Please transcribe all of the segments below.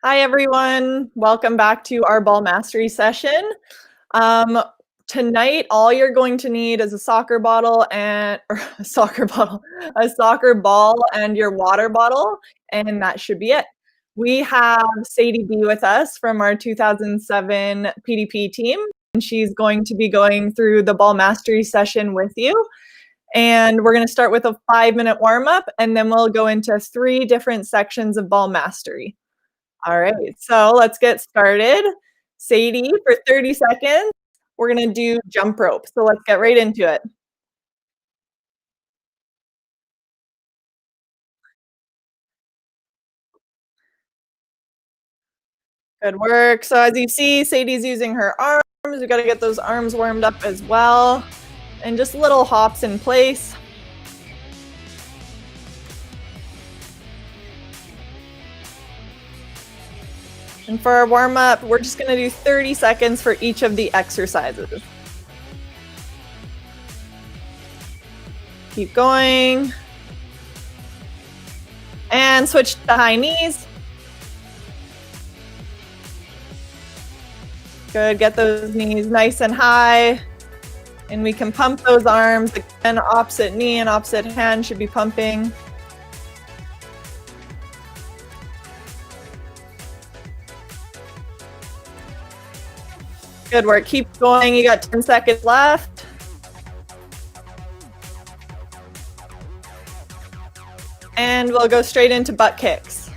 Hi, everyone. Welcome back to our ball mastery session. Um, Tonight, all you're going to need is a soccer bottle or a soccer bottle, a soccer ball and your water bottle, and that should be it. We have Sadie B with us from our 2007 PDP team, and she's going to be going through the ball mastery session with you. And we're going to start with a 5-minute warm up, and then we'll go into 3 different sections of ball mastery. All right, so let's get started. Sadie, for 30 seconds, we're gonna do jump rope. So let's get right into it. Good work. So as you see, Sadie's using her arms. We gotta get those arms warmed up as well. And just little hops in place. And for our warm up, we're just gonna do 30 seconds for each of the exercises. Keep going. And switch to high knees. Good, get those knees nice and high. And we can pump those arms. Again, opposite knee and opposite hand should be pumping. Good work, keep going. You got 10 seconds left. And we'll go straight into butt kicks.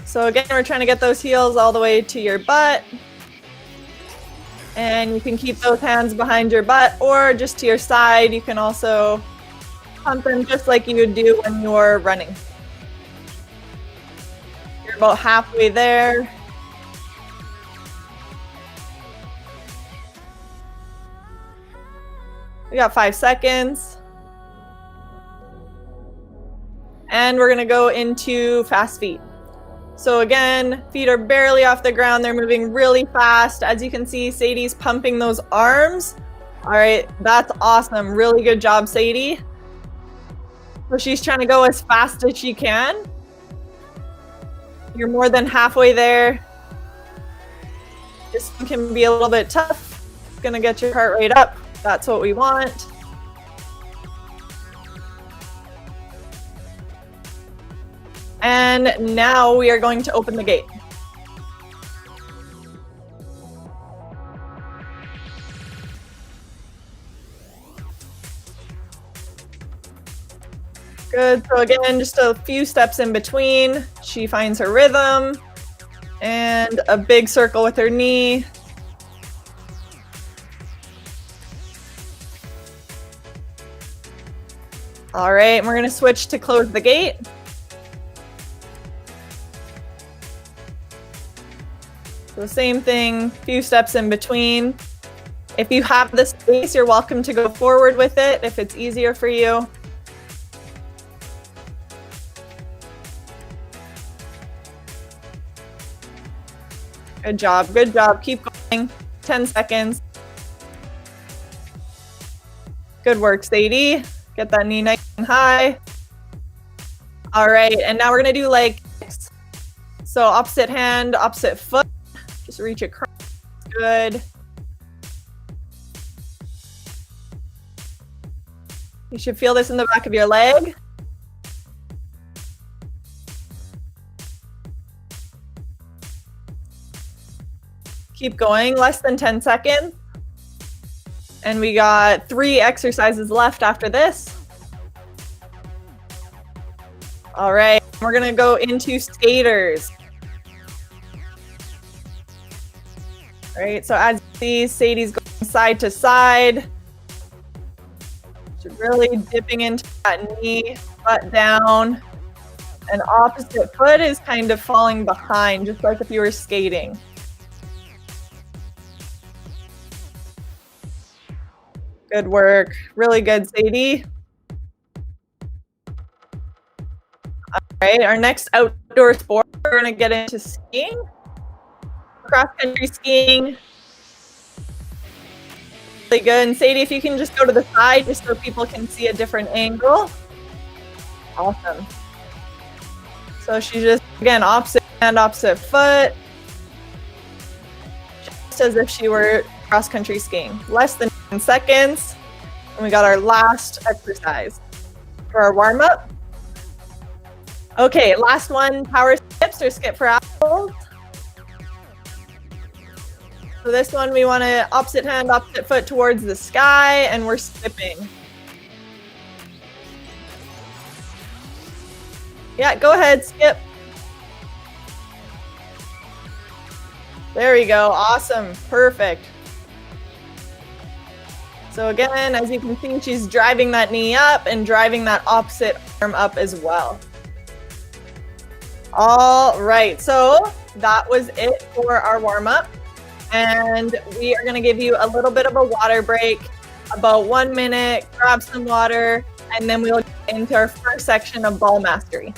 So again, we're trying to get those heels all the way to your butt. And you can keep those hands behind your butt or just to your side. You can also pump them just like you would do when you're running. You're about halfway there. We got 5 seconds. And we're gonna go into fast feet. So again, feet are barely off the ground. They're moving really fast. As you can see, Sadie's pumping those arms. All right, that's awesome. Really good job, Sadie. So she's trying to go as fast as she can. You're more than halfway there. This one can be a little bit tough. It's gonna get your heart rate up. That's what we want. And now we are going to open the gate. Good, so again, just a few steps in between. She finds her rhythm. And a big circle with her knee. All right, we're gonna switch to close the gate. So same thing, few steps in between. If you have the space, you're welcome to go forward with it if it's easier for you. Good job, good job. Keep going. 10 seconds. Good work, Sadie. Get that knee nice and high. All right, and now we're gonna do leg kicks. So opposite hand, opposite foot. Just reach across. Good. You should feel this in the back of your leg. Keep going, less than 10 seconds. And we got 3 exercises left after this. All right, we're gonna go into skaters. All right, so as you see, Sadie's going side to side. She's really dipping into that knee, butt down. And opposite foot is kind of falling behind, just like if you were skating. Good work. Really good, Sadie. All right, our next outdoor sport, we're going to get into skiing. Cross-country skiing. Really good. And Sadie, if you can just go to the side just so people can see a different angle. Awesome. So she just, again, opposite hand, opposite foot. Just as if she were cross-country skiing. Less than 10 seconds. And we got our last exercise for our warm-up. Okay, last one, power skips or skip for apples. So this one, we want to opposite hand, opposite foot towards the sky, and we're skipping. Yeah, go ahead, skip. There we go, awesome, perfect. So again, as you can see, she's driving that knee up and driving that opposite arm up as well. All right, so that was it for our warm-up. And we are gonna give you a little bit of a water break, about 1 minute, grab some water, and then we'll get into our first section of ball mastery.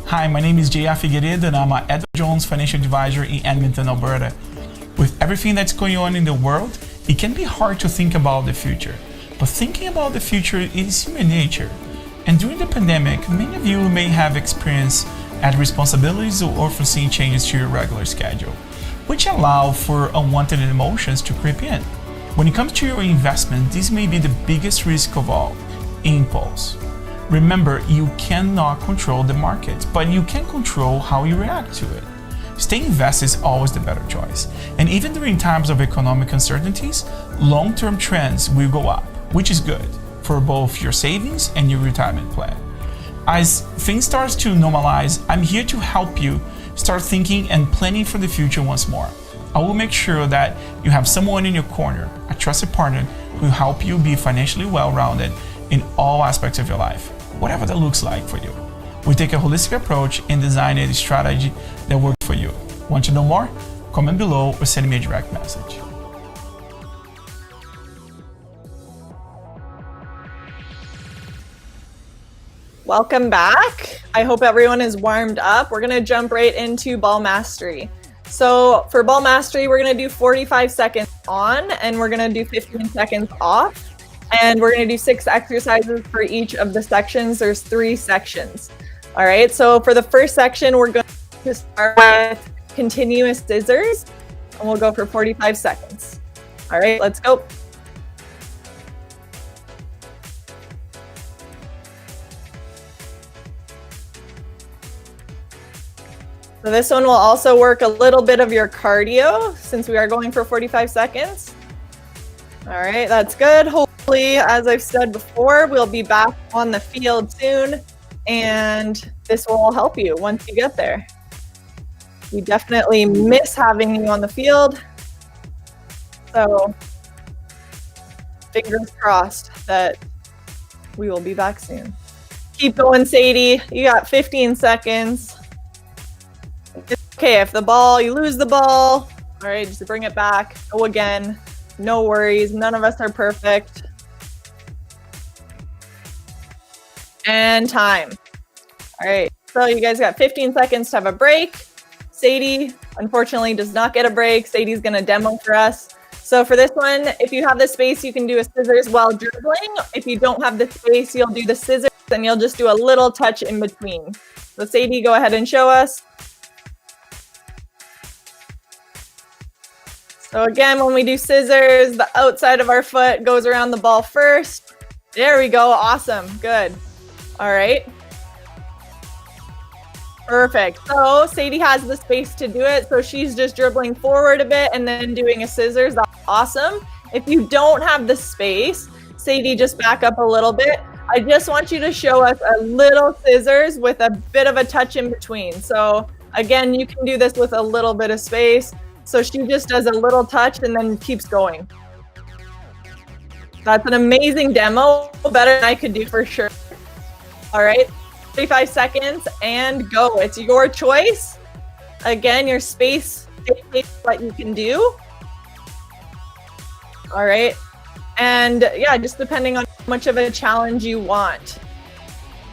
Hi, my name is J.A. Figueiredo and I'm an Edward Jones Financial Advisor in Edmonton, Alberta. With everything that's going on in the world, it can be hard to think about the future. But thinking about the future is human nature. And during the pandemic, many of you may have experienced added responsibilities or foreseen changes to your regular schedule, which allow for unwanted emotions to creep in. When it comes to your investment, this may be the biggest risk of all, impulse. Remember, you cannot control the market, but you can control how you react to it. Staying invested is always the better choice. And even during times of economic uncertainties, long-term trends will go up, which is good for both your savings and your retirement plan. As things start to normalize, I'm here to help you start thinking and planning for the future once more. I will make sure that you have someone in your corner, a trusted partner, who will help you be financially well-rounded in all aspects of your life, whatever that looks like for you. We take a holistic approach and design a strategy that works for you. Want to know more? Comment below or send me a direct message. Welcome back. I hope everyone is warmed up. We're gonna jump right into ball mastery. So for ball mastery, we're gonna do 45 seconds on and we're gonna do 15 seconds off. And we're gonna do 6 exercises for each of the sections. There's 3 sections. All right, so for the first section, we're going to start with continuous scissors and we'll go for 45 seconds. All right, let's go. So this one will also work a little bit of your cardio since we are going for 45 seconds. All right, that's good. Hopefully, as I've said before, we'll be back on the field soon and this will all help you once you get there. We definitely miss having you on the field. So fingers crossed that we will be back soon. Keep going, Sadie. You got 15 seconds. It's okay if you lose the ball. All right, just bring it back. Go again. No worries. None of us are perfect. And time. All right, so you guys got 15 seconds to have a break. Sadie, unfortunately, does not get a break. Sadie's going to demo for us. So for this one, if you have the space, you can do a scissors while dribbling. If you don't have the space, you'll do the scissors and you'll just do a little touch in between. So Sadie, go ahead and show us. So again, when we do scissors, the outside of our foot goes around the ball first. There we go. Awesome. Good. All right. Perfect. So Sadie has the space to do it. So she's just dribbling forward a bit and then doing a scissors. That's awesome. If you don't have the space, Sadie, just back up a little bit. I just want you to show us a little scissors with a bit of a touch in between. So again, you can do this with a little bit of space. So she just does a little touch and then keeps going. That's an amazing demo, better than I could do for sure. All right, 35 seconds and go. It's your choice. Again, your space dictates what you can do. All right, and yeah, just depending on how much of a challenge you want.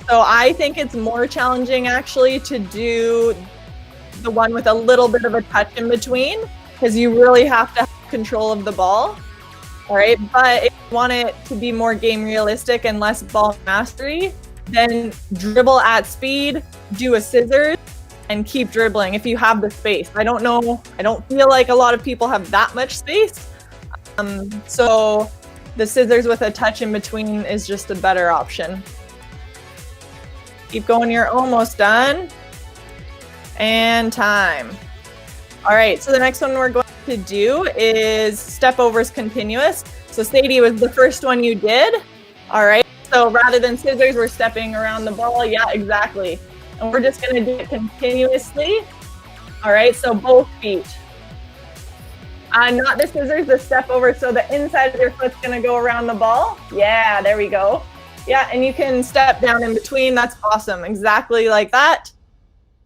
So I think it's more challenging actually to do the one with a little bit of a touch in between because you really have to have control of the ball. All right, but if you want it to be more game realistic and less ball mastery, then dribble at speed, do a scissors, and keep dribbling if you have the space. I don't know, I don't feel like a lot of people have that much space. So the scissors with a touch in between is just a better option. Keep going, you're almost done. And time. All right, so the next one we're going to do is step overs continuous. So Sadie was the first one you did. All right, so rather than scissors, we're stepping around the ball. Yeah, exactly. And we're just gonna do it continuously. All right, so both feet. Not the scissors, the step over. So the inside of your foot's gonna go around the ball. Yeah, there we go. Yeah, and you can step down in between. That's awesome. Exactly like that.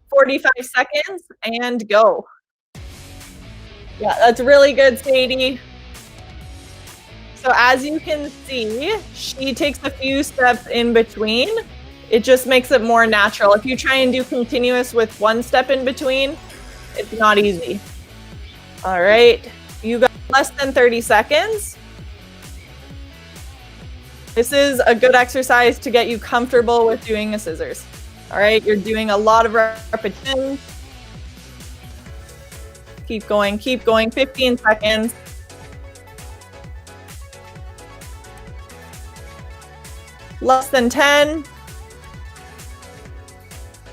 45 seconds and go. Yeah, that's really good, Sadie. So as you can see, she takes a few steps in between. It just makes it more natural. If you try and do continuous with one step in between, it's not easy. All right, you got less than 30 seconds. This is a good exercise to get you comfortable with doing a scissors. All right, you're doing a lot of repetitions. Keep going, 15 seconds. Less than 10.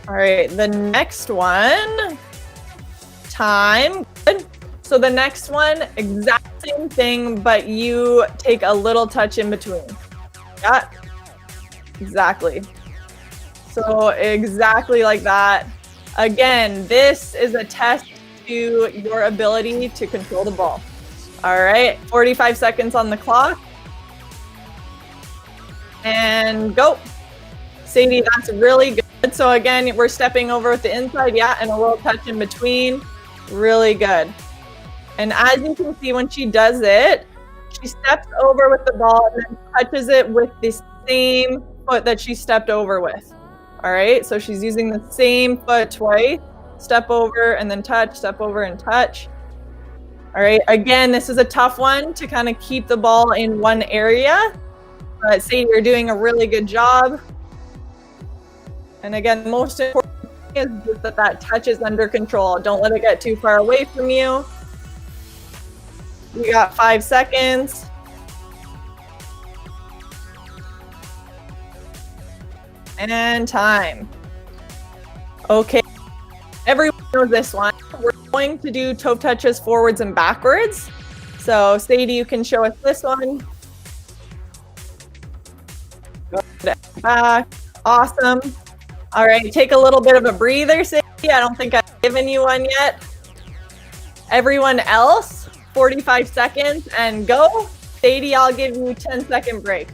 All right, the next one, time. Good. So the next one, exact same thing, but you take a little touch in between. Yeah, exactly. So exactly like that. Again, this is a test to your ability to control the ball. All right, 45 seconds on the clock. And go. Sadie, that's really good. So again, we're stepping over with the inside, yeah, and a little touch in between. Really good. And as you can see, when she does it, she steps over with the ball and then touches it with the same foot that she stepped over with. All right, so she's using the same foot twice. Step over and then touch, step over and touch. All right, again, this is a tough one to kind of keep the ball in one area. But Sadie, you're doing a really good job. And again, the most important thing is just that touch is under control. Don't let it get too far away from you. You got 5 seconds. And time. Okay, everyone knows this one. We're going to do toe touches forwards and backwards. So Sadie, you can show us this one. Good. Back. Awesome. All right, take a little bit of a breather, Sadie. I don't think I've given you one yet. Everyone else, 45 seconds and go. Sadie, I'll give you 10-second break.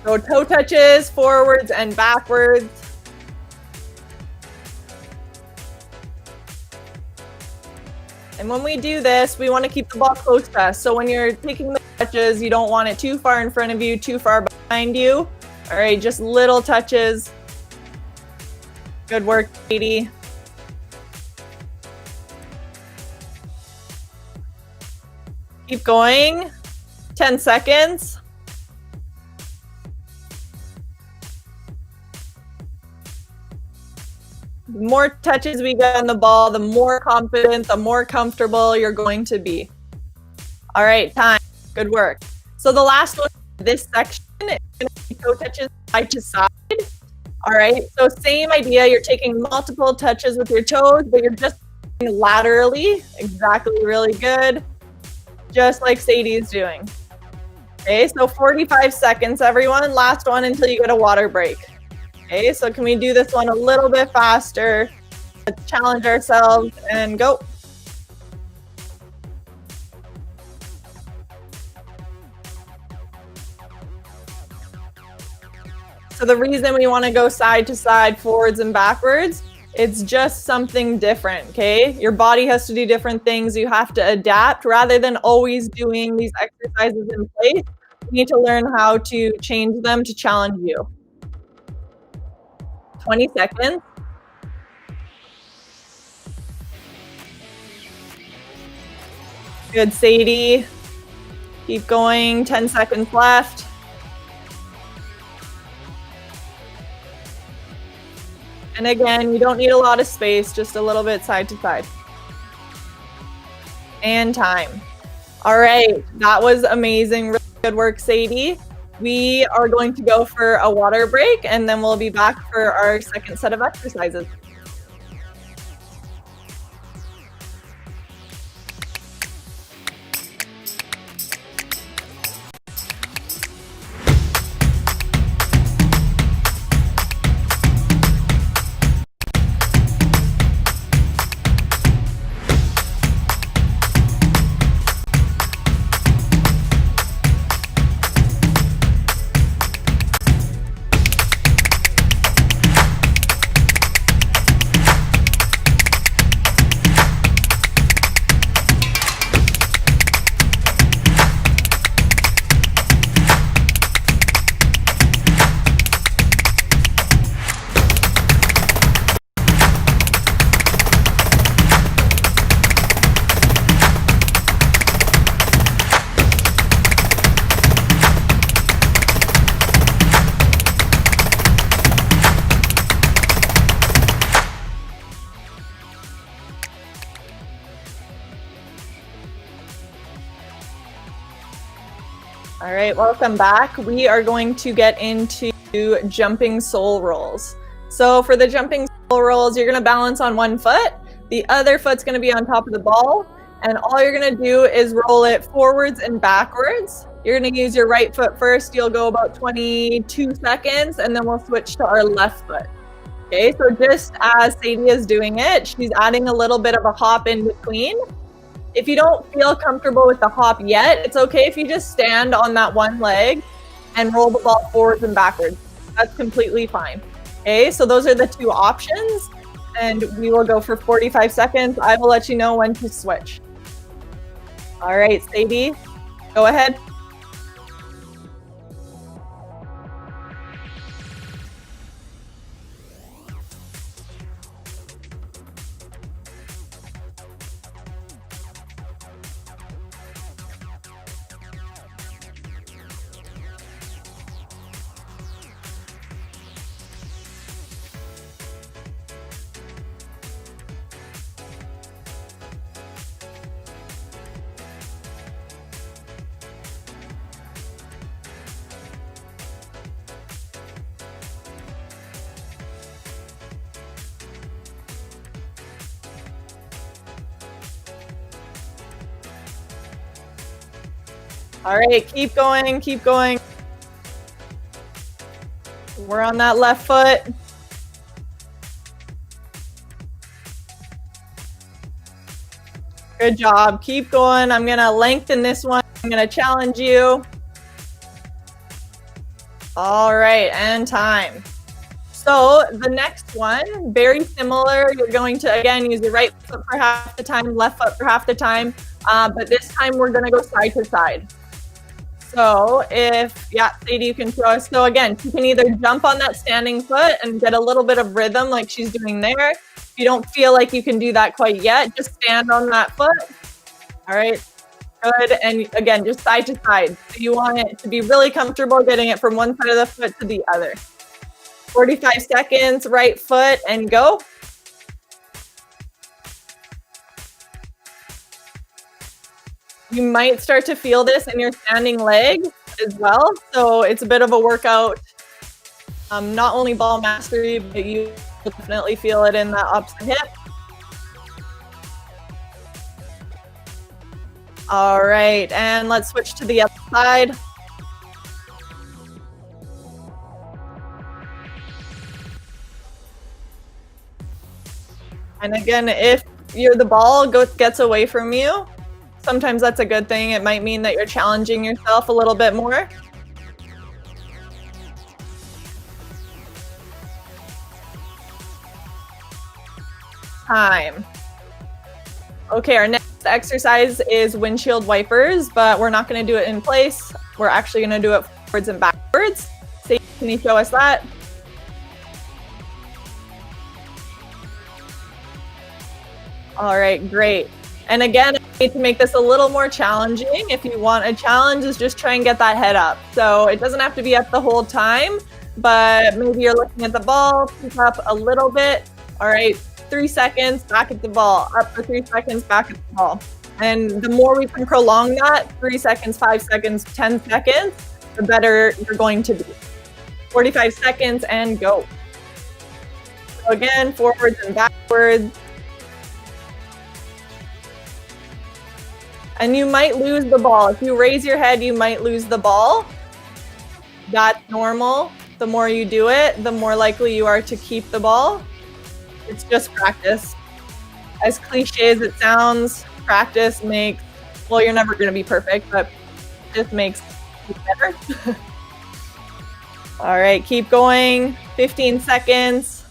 So toe touches, forwards and backwards. And when we do this, we want to keep the ball close to us. So when you're taking the touches, you don't want it too far in front of you, too far behind you. All right, just little touches. Good work, Katie. Keep going. 10 seconds. The more touches we get on the ball, the more confident, the more comfortable you're going to be. All right, time. Good work. So the last one, this section, is going to be toe touches side to side. All right, so same idea. You're taking multiple touches with your toes, but you're just laterally. Exactly, really good. Just like Sadie is doing. Okay, so 45 seconds, everyone. Last one until you get a water break. Okay, so can we do this one a little bit faster? Let's challenge ourselves and go. So the reason we want to go side to side, forwards and backwards, it's just something different, okay? Your body has to do different things. You have to adapt rather than always doing these exercises in place. You need to learn how to change them to challenge you. 20 seconds. Good, Sadie. Keep going, 10 seconds left. And again, you don't need a lot of space, just a little bit side to side. And time. All right, that was amazing. Really good work, Sadie. We are going to go for a water break, and then we'll be back for our second set of exercises. All right, welcome back. We are going to get into jumping sole rolls. So for the jumping sole rolls, you're going to balance on one foot. The other foot's going to be on top of the ball. And all you're going to do is roll it forwards and backwards. You're going to use your right foot first. You'll go about 22 seconds, and then we'll switch to our left foot. Okay, so just as Sadie is doing it, she's adding a little bit of a hop in between. If you don't feel comfortable with the hop yet, it's okay if you just stand on that one leg and roll the ball forwards and backwards. That's completely fine. Okay, so those are the two options, and we will go for 45 seconds. I will let you know when to switch. All right, Sadie, go ahead. All right, keep going, keep going. We're on that left foot. Good job, keep going. I'm gonna lengthen this one. I'm gonna challenge you. All right, and time. So the next one, very similar. You're going to, again, use your right foot for half the time, left foot for half the time. But this time we're gonna go side to side. So Sadie, you can show us. So again, you can either jump on that standing foot and get a little bit of rhythm like she's doing there. If you don't feel like you can do that quite yet, just stand on that foot. All right, good. And again, just side to side. So you want it to be really comfortable getting it from one side of the foot to the other. 45 seconds, right foot, and go. You might start to feel this in your standing leg as well. So it's a bit of a workout. Not only ball mastery, but you will definitely feel it in that opposite hip. All right, and let's switch to the other side. And again, if the ball gets away from you, sometimes that's a good thing. It might mean that you're challenging yourself a little bit more. Time. Okay, our next exercise is windshield wipers, but we're not going to do it in place. We're actually going to do it forwards and backwards. So can you show us that? All right, great. And again, need to make this a little more challenging. If you want a challenge, is just try and get that head up. So it doesn't have to be up the whole time, but maybe you're looking at the ball, pick up a little bit. All right, 3 seconds, back at the ball, up for 3 seconds, back at the ball. And the more we can prolong that, 3 seconds, 5 seconds, 10 seconds, the better you're going to be. 45 seconds and go. So again, forwards and backwards. And you might lose the ball. If you raise your head, you might lose the ball. That's normal. The more you do it, the more likely you are to keep the ball. It's just practice. As cliche as it sounds, practice makes, well, you're never going to be perfect, but it makes you better. All right, keep going. 15 seconds.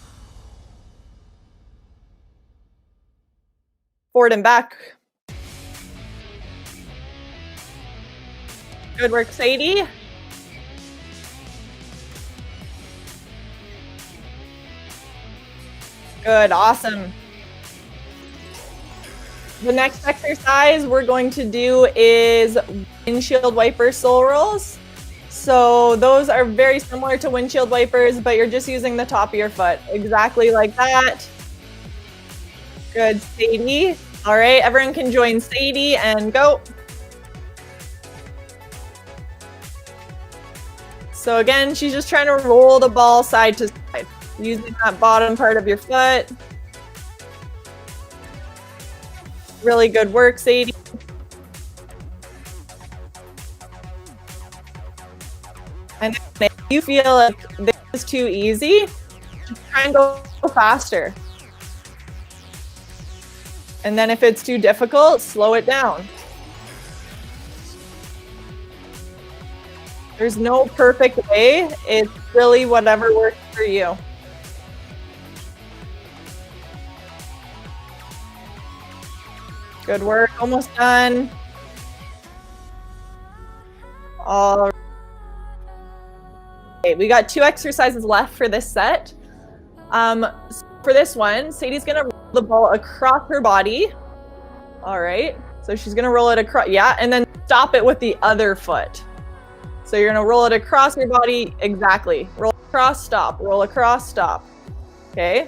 Forward and back. Good work, Sadie. Good, awesome. The next exercise we're going to do is windshield wiper sole rolls. So those are very similar to windshield wipers, but you're just using the top of your foot. Exactly like that. Good, Sadie. All right, everyone can join Sadie and go. So again, she's just trying to roll the ball side to side, using that bottom part of your foot. Really good work, Sadie. And if you feel like this is too easy, just try and go faster. And then if it's too difficult, slow it down. There's no perfect way. It's really whatever works for you. Good work. Almost done. All right. We got 2 exercises left for this set. For this one, Sadie's going to roll the ball across her body. All right. So she's going to roll it across. Yeah. And then stop it with the other foot. So you're going to roll it across your body. Exactly. Roll across, stop. Roll across, stop. Okay.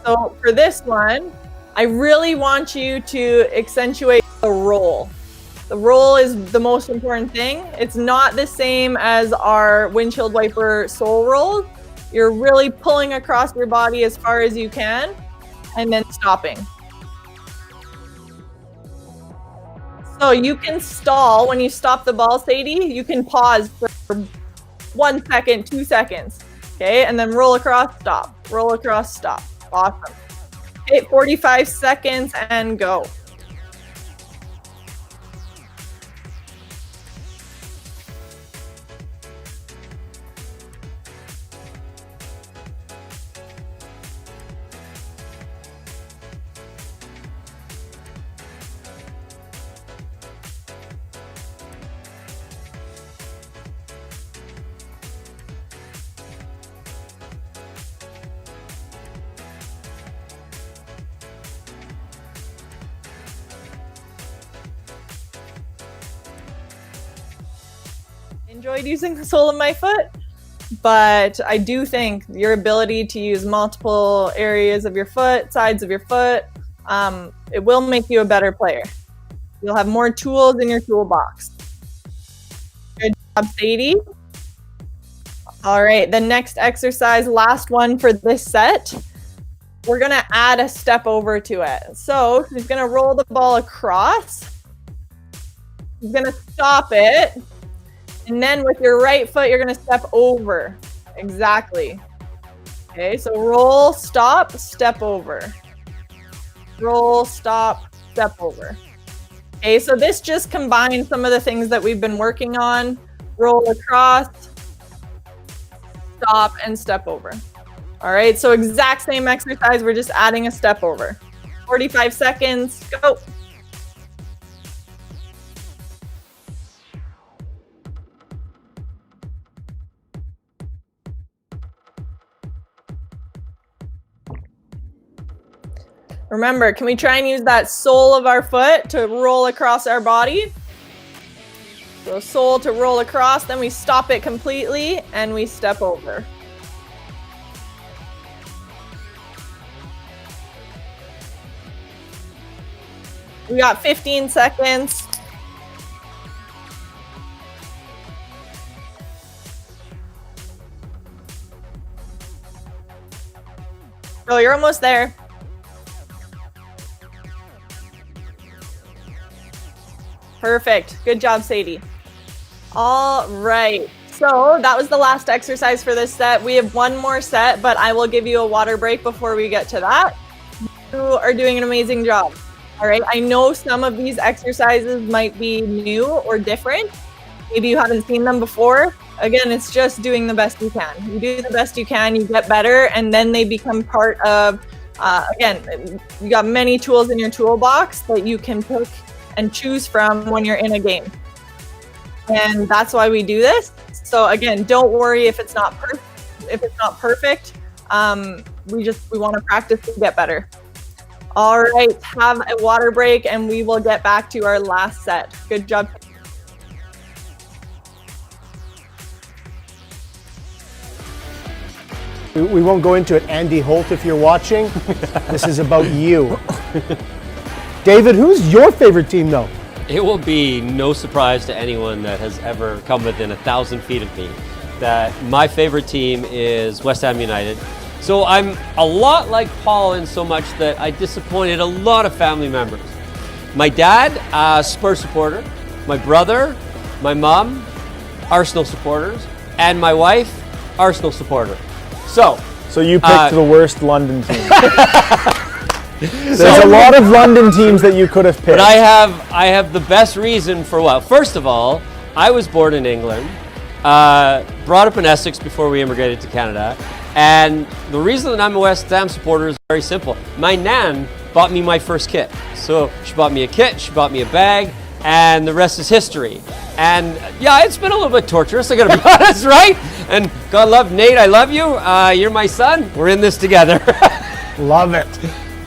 So for this one, I really want you to accentuate the roll. The roll is the most important thing. It's not the same as our windshield wiper sole roll. You're really pulling across your body as far as you can and then stopping. So you can stall when you stop the ball, Sadie. You can pause for 1 second, 2 seconds. Okay, and then roll across, stop. Roll across, stop. Awesome. Okay, 45 seconds and go. Enjoyed using the sole of my foot, but I do think your ability to use multiple areas of your foot, sides of your foot, it will make you a better player. You'll have more tools in your toolbox. Good job, Sadie. All right, the next exercise, last one for this set, we're gonna add a step over to it. So she's gonna roll the ball across. She's gonna stop it. And then with your right foot, you're going to step over. Exactly. Okay, so roll, stop, step over. Roll, stop, step over. Okay, so this just combines some of the things that we've been working on. Roll across, stop, and step over. All right, so exact same exercise. We're just adding a step over. 45 seconds, go. Remember, can we try and use that sole of our foot to roll across our body? So sole to roll across, then we stop it completely and we step over. We got 15 seconds. Oh, you're almost there. Perfect. Good job, Sadie. All right. So that was the last exercise for this set. We have one more set, but I will give you a water break before we get to that. You are doing an amazing job. All right. I know some of these exercises might be new or different. Maybe you haven't seen them before. Again, it's just doing the best you can. You do the best you can, you get better, and then they become part of, again, you got many tools in your toolbox that you can pick and choose from when you're in a game. And that's why we do this. So again, don't worry if it's not perfect. We want to practice to get better. All right, have a water break and we will get back to our last set. Good job. We won't go into it. Andy Holt, if you're watching, this is about you. David, who's your favorite team, though? It will be no surprise to anyone that has ever come within 1,000 feet of me that my favorite team is West Ham United. So I'm a lot like Paul in so much that I disappointed a lot of family members. My dad, Spurs supporter. My brother, my mom, Arsenal supporters. And my wife, Arsenal supporter. So you picked the worst London team. There's a lot of London teams that you could have picked. But I have the best reason for what. First of all, I was born in England, brought up in Essex before we immigrated to Canada, and the reason that I'm a West Ham supporter is very simple. My nan bought me my first kit. So she bought me a kit, she bought me a bag, and the rest is history. And yeah, it's been a little bit torturous, I gotta be honest, right? And God love Nate, I love you. You're my son. We're in this together. Love it.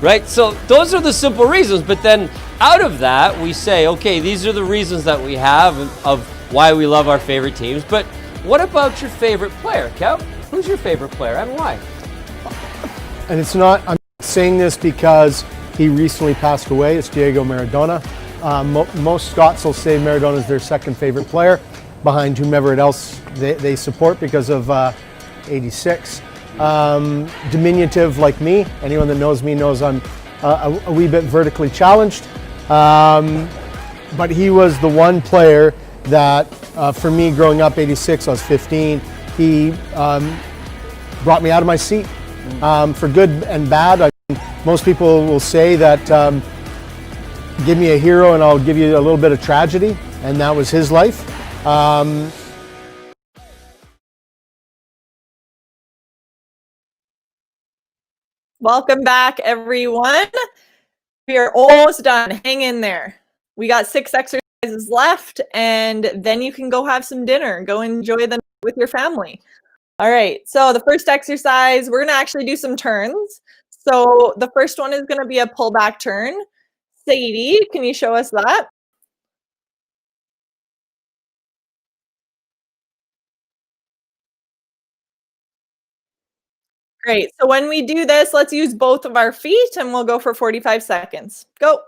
Right? So those are the simple reasons. But then out of that, we say, okay, these are the reasons that we have of why we love our favorite teams. But what about your favorite player, Kev? Who's your favorite player and why? And it's not, I'm saying this because he recently passed away. It's Diego Maradona. Most Scots will say Maradona is their second favorite player, behind whomever else they support because of 86. Diminutive like me. Anyone that knows me knows I'm a wee bit vertically challenged. But he was the one player that, for me growing up, 86, I was 15, he brought me out of my seat. For good and bad. Most people will say that give me a hero and I'll give you a little bit of tragedy, and that was his life. Welcome back, everyone. We are almost done. Hang in there. We got 6 exercises left, and then you can go have some dinner. Go enjoy the night with your family. All right, so the first exercise, we're going to actually do some turns. So the first one is going to be a pullback turn. Sadie, can you show us that? Great. So when we do this, let's use both of our feet and we'll go for 45 seconds. Go.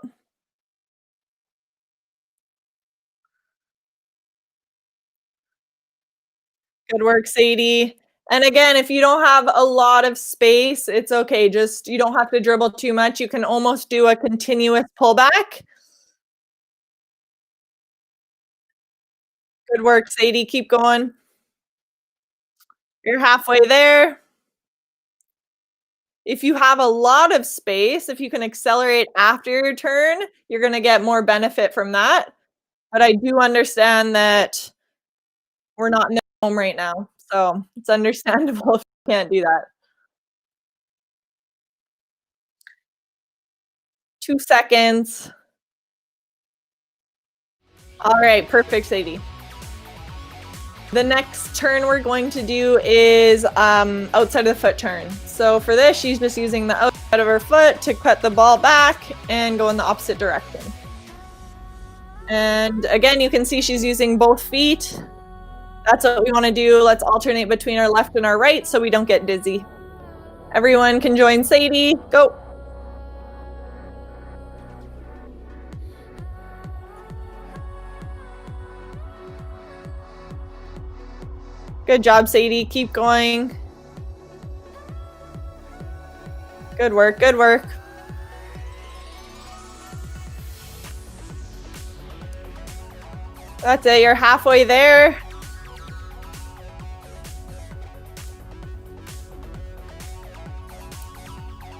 Good work, Sadie. And again, if you don't have a lot of space, it's okay. Just, you don't have to dribble too much. You can almost do a continuous pullback. Good work, Sadie. Keep going. You're halfway there. If you have a lot of space, if you can accelerate after your turn, you're going to get more benefit from that. But I do understand that we're not in home right now, so it's understandable if you can't do that. 2 seconds. All right, perfect, Sadie. The next turn we're going to do is outside of the foot turn. So for this, she's just using the outside of her foot to cut the ball back and go in the opposite direction. And again, you can see she's using both feet. That's what we want to do. Let's alternate between our left and our right so we don't get dizzy. Everyone can join Sadie. Go. Good job, Sadie. Keep going. Good work, good work. That's it, you're halfway there.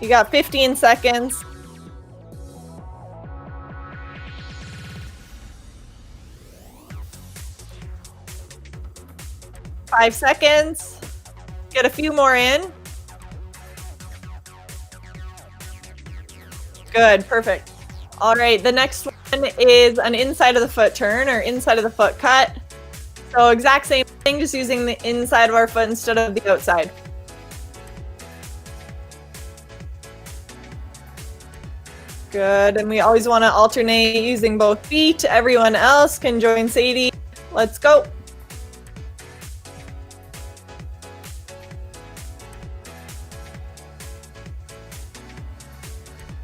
You got 15 seconds. Five seconds. Get a few more in. Good, perfect. All right, the next one is an inside of the foot turn or inside of the foot cut. So exact same thing, just using the inside of our foot instead of the outside. Good, and we always want to alternate using both feet. Everyone else can join Sadie. Let's go.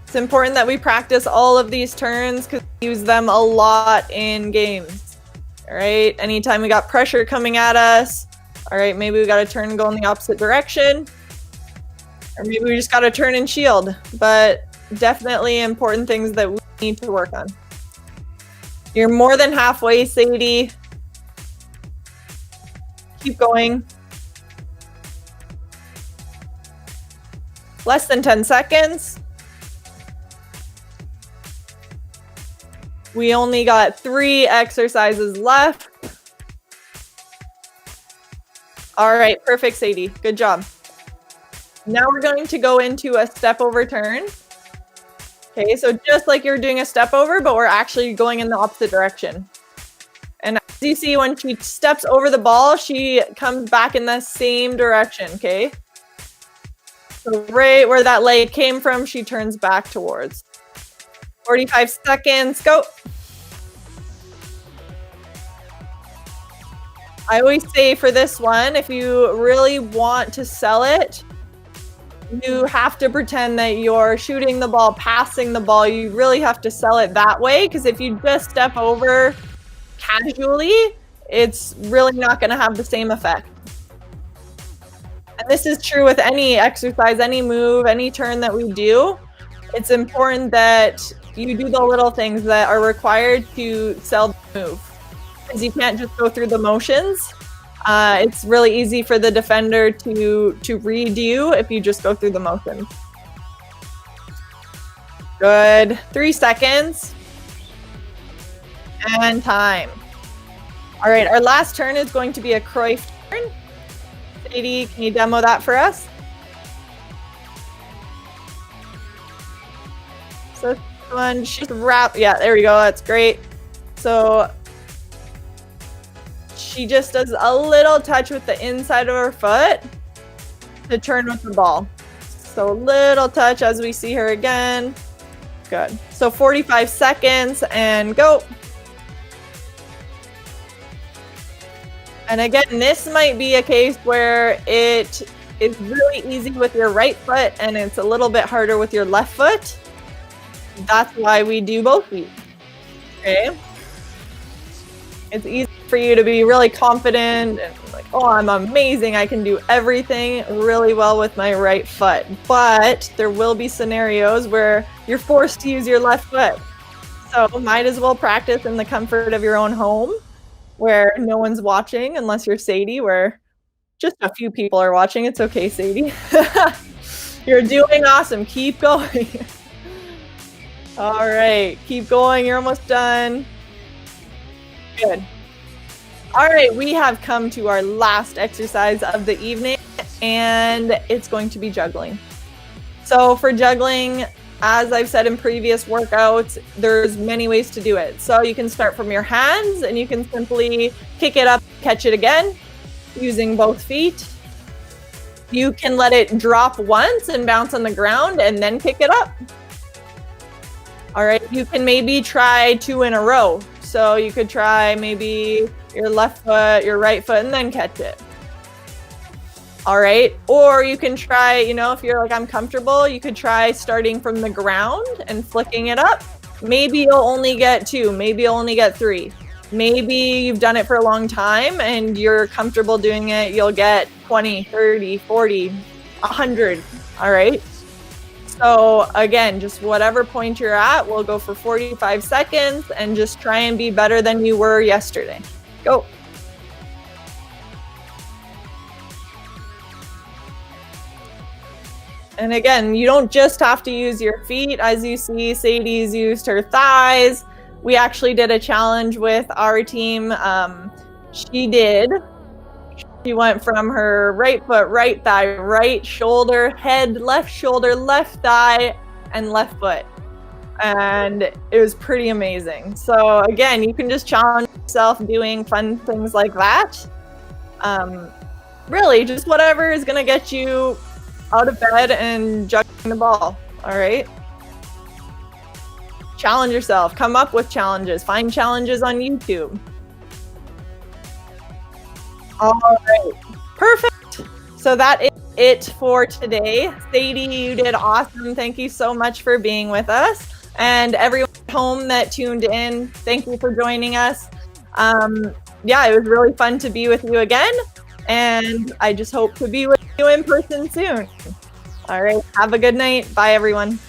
It's important that we practice all of these turns because we use them a lot in games. All right, anytime we got pressure coming at us, all right, maybe we got to turn and go in the opposite direction. Or maybe we just got to turn and shield. But definitely important things that we need to work on. You're more than halfway, Sadie. Keep going. Less than 10 seconds. We only got 3 exercises left. All right, perfect, Sadie. Good job. Now we're going to go into a step over turn. Okay, so just like you're doing a step over, but we're actually going in the opposite direction. And as you see, when she steps over the ball, she comes back in the same direction, okay? So right where that leg came from, she turns back towards. 45 seconds, go. I always say for this one, if you really want to sell it, you have to pretend that you're shooting the ball, passing the ball. You really have to sell it that way, because if you just step over casually, it's really not going to have the same effect. And this is true with any exercise, any move, any turn that we do. It's important that you do the little things that are required to sell the move, because you can't just go through the motions. It's really easy for the defender to read you if you just go through the motions. Good. 3 seconds. And time. All right, our last turn is going to be a Cruyff turn. Sadie, can you demo that for us? So this one, just wrap. Yeah, there we go. That's great. So she just does a little touch with the inside of her foot to turn with the ball. So little touch as we see her again. Good. So 45 seconds and go. And again, this might be a case where it is really easy with your right foot and it's a little bit harder with your left foot. That's why we do both feet. Okay. It's easy for you to be really confident and like, oh, I'm amazing. I can do everything really well with my right foot. But there will be scenarios where you're forced to use your left foot. So might as well practice in the comfort of your own home where no one's watching, unless you're Sadie, where just a few people are watching. It's okay, Sadie. You're doing awesome. Keep going. All right, keep going. You're almost done. Good. All right, we have come to our last exercise of the evening, and it's going to be juggling. So for juggling, as I've said in previous workouts, there's many ways to do it. So you can start from your hands and you can simply kick it up, catch it again using both feet. You can let it drop once and bounce on the ground and then kick it up. All right, you can maybe try 2 in a row. So you could try maybe your left foot, your right foot, and then catch it. All right, or you can try, if you're like, I'm comfortable, you could try starting from the ground and flicking it up. Maybe you'll only get 2, maybe you'll only get 3. Maybe you've done it for a long time and you're comfortable doing it, you'll get 20, 30, 40, 100, all right? So again, just whatever point you're at, we'll go for 45 seconds and just try and be better than you were yesterday. Go. And again, you don't just have to use your feet. As you see, Sadie's used her thighs. We actually did a challenge with our team. She went from her right foot, right thigh, right shoulder, head, left thigh, and left foot. And it was pretty amazing. So again, you can just challenge yourself doing fun things like that. Really, just whatever is going to get you out of bed and juggling the ball. All right. Challenge yourself. Come up with challenges. Find challenges on YouTube. All right. Perfect. So that is it for today. Sadie, you did awesome. Thank you so much for being with us. And everyone at home that tuned in, thank you for joining us. Yeah, it was really fun to be with you again. And I just hope to be with you in person soon. All right. Have a good night. Bye, everyone.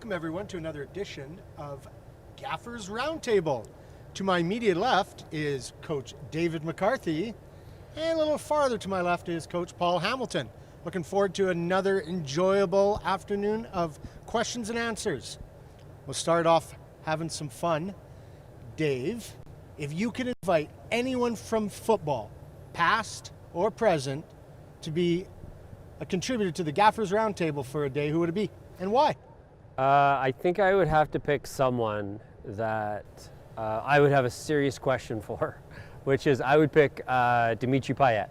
welcome everyone to another edition of Gaffer's Roundtable. To my immediate left is Coach David McCarthy, and a little farther to my left is Coach Paul Hamilton. Looking forward to another enjoyable afternoon of questions and answers. We'll start off having some fun. Dave, if you could invite anyone from football, past or present, to be a contributor to the Gaffer's Roundtable for a day, who would it be and why? I think I would have to pick someone that I would have a serious question for, which is I would pick Dimitri Payet.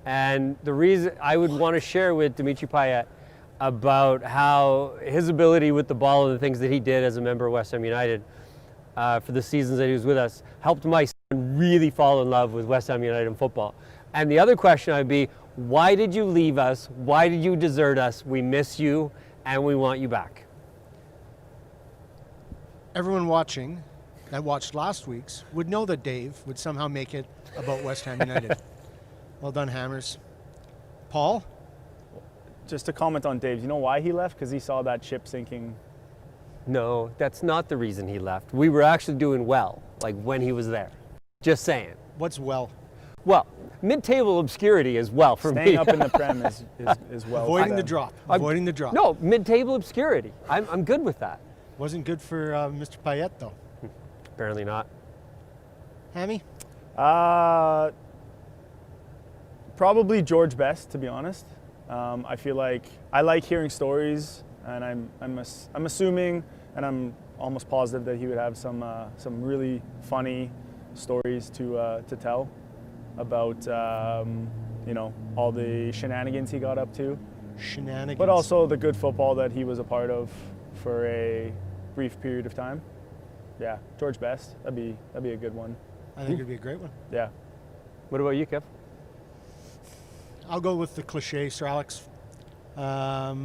And the reason I would want to share with Dimitri Payet about how his ability with the ball and the things that he did as a member of West Ham United for the seasons that he was with us helped my son really fall in love with West Ham United and football. And the other question would be, why did you leave us? Why did you desert us? We miss you and we want you back. Everyone watching that watched last week's would know that Dave would somehow make it about West Ham United. Well done, Hammers. Paul? Just to comment on Dave, you know why he left? Because he saw that ship sinking. No, that's not the reason he left. We were actually doing well, like when he was there. Just saying. What's well? Well, mid-table obscurity is well for me. Staying up in the Prem is well. Avoiding the drop. Avoiding the drop. No, mid-table obscurity. I'm good with that. Wasn't good for Mr. Payet, though. Apparently not. Hammy? Probably George Best, to be honest. I feel like I like hearing stories, and I'm assuming, and I'm almost positive that he would have some really funny stories to tell about all the shenanigans he got up to. Shenanigans. But also the good football that he was a part of for a brief period of time. Yeah, George Best. That'd be a good one. I think it'd be a great one. Yeah. What about you, Kev? I'll go with the cliche, Sir Alex. I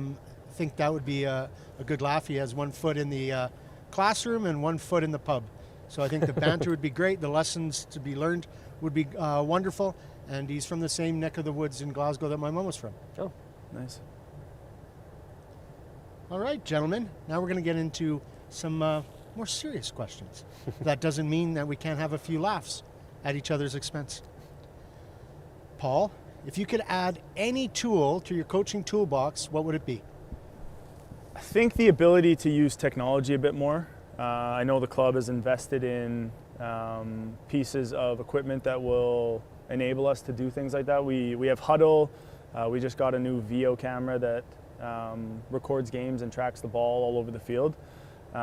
think that would be a good laugh. He has one foot in the classroom and one foot in the pub. So I think the banter would be great. The lessons to be learned would be wonderful. And he's from the same neck of the woods in Glasgow that my mom was from. Oh, Nice. All right, gentlemen. Now we're going to get into some more serious questions. That doesn't mean that we can't have a few laughs at each other's expense. Paul, if you could add any tool to your coaching toolbox, what would it be? I think the ability to use technology a bit more. I know the club has invested in pieces of equipment that will enable us to do things like that. We have Huddle. We just got a new VO camera that records games and tracks the ball all over the field.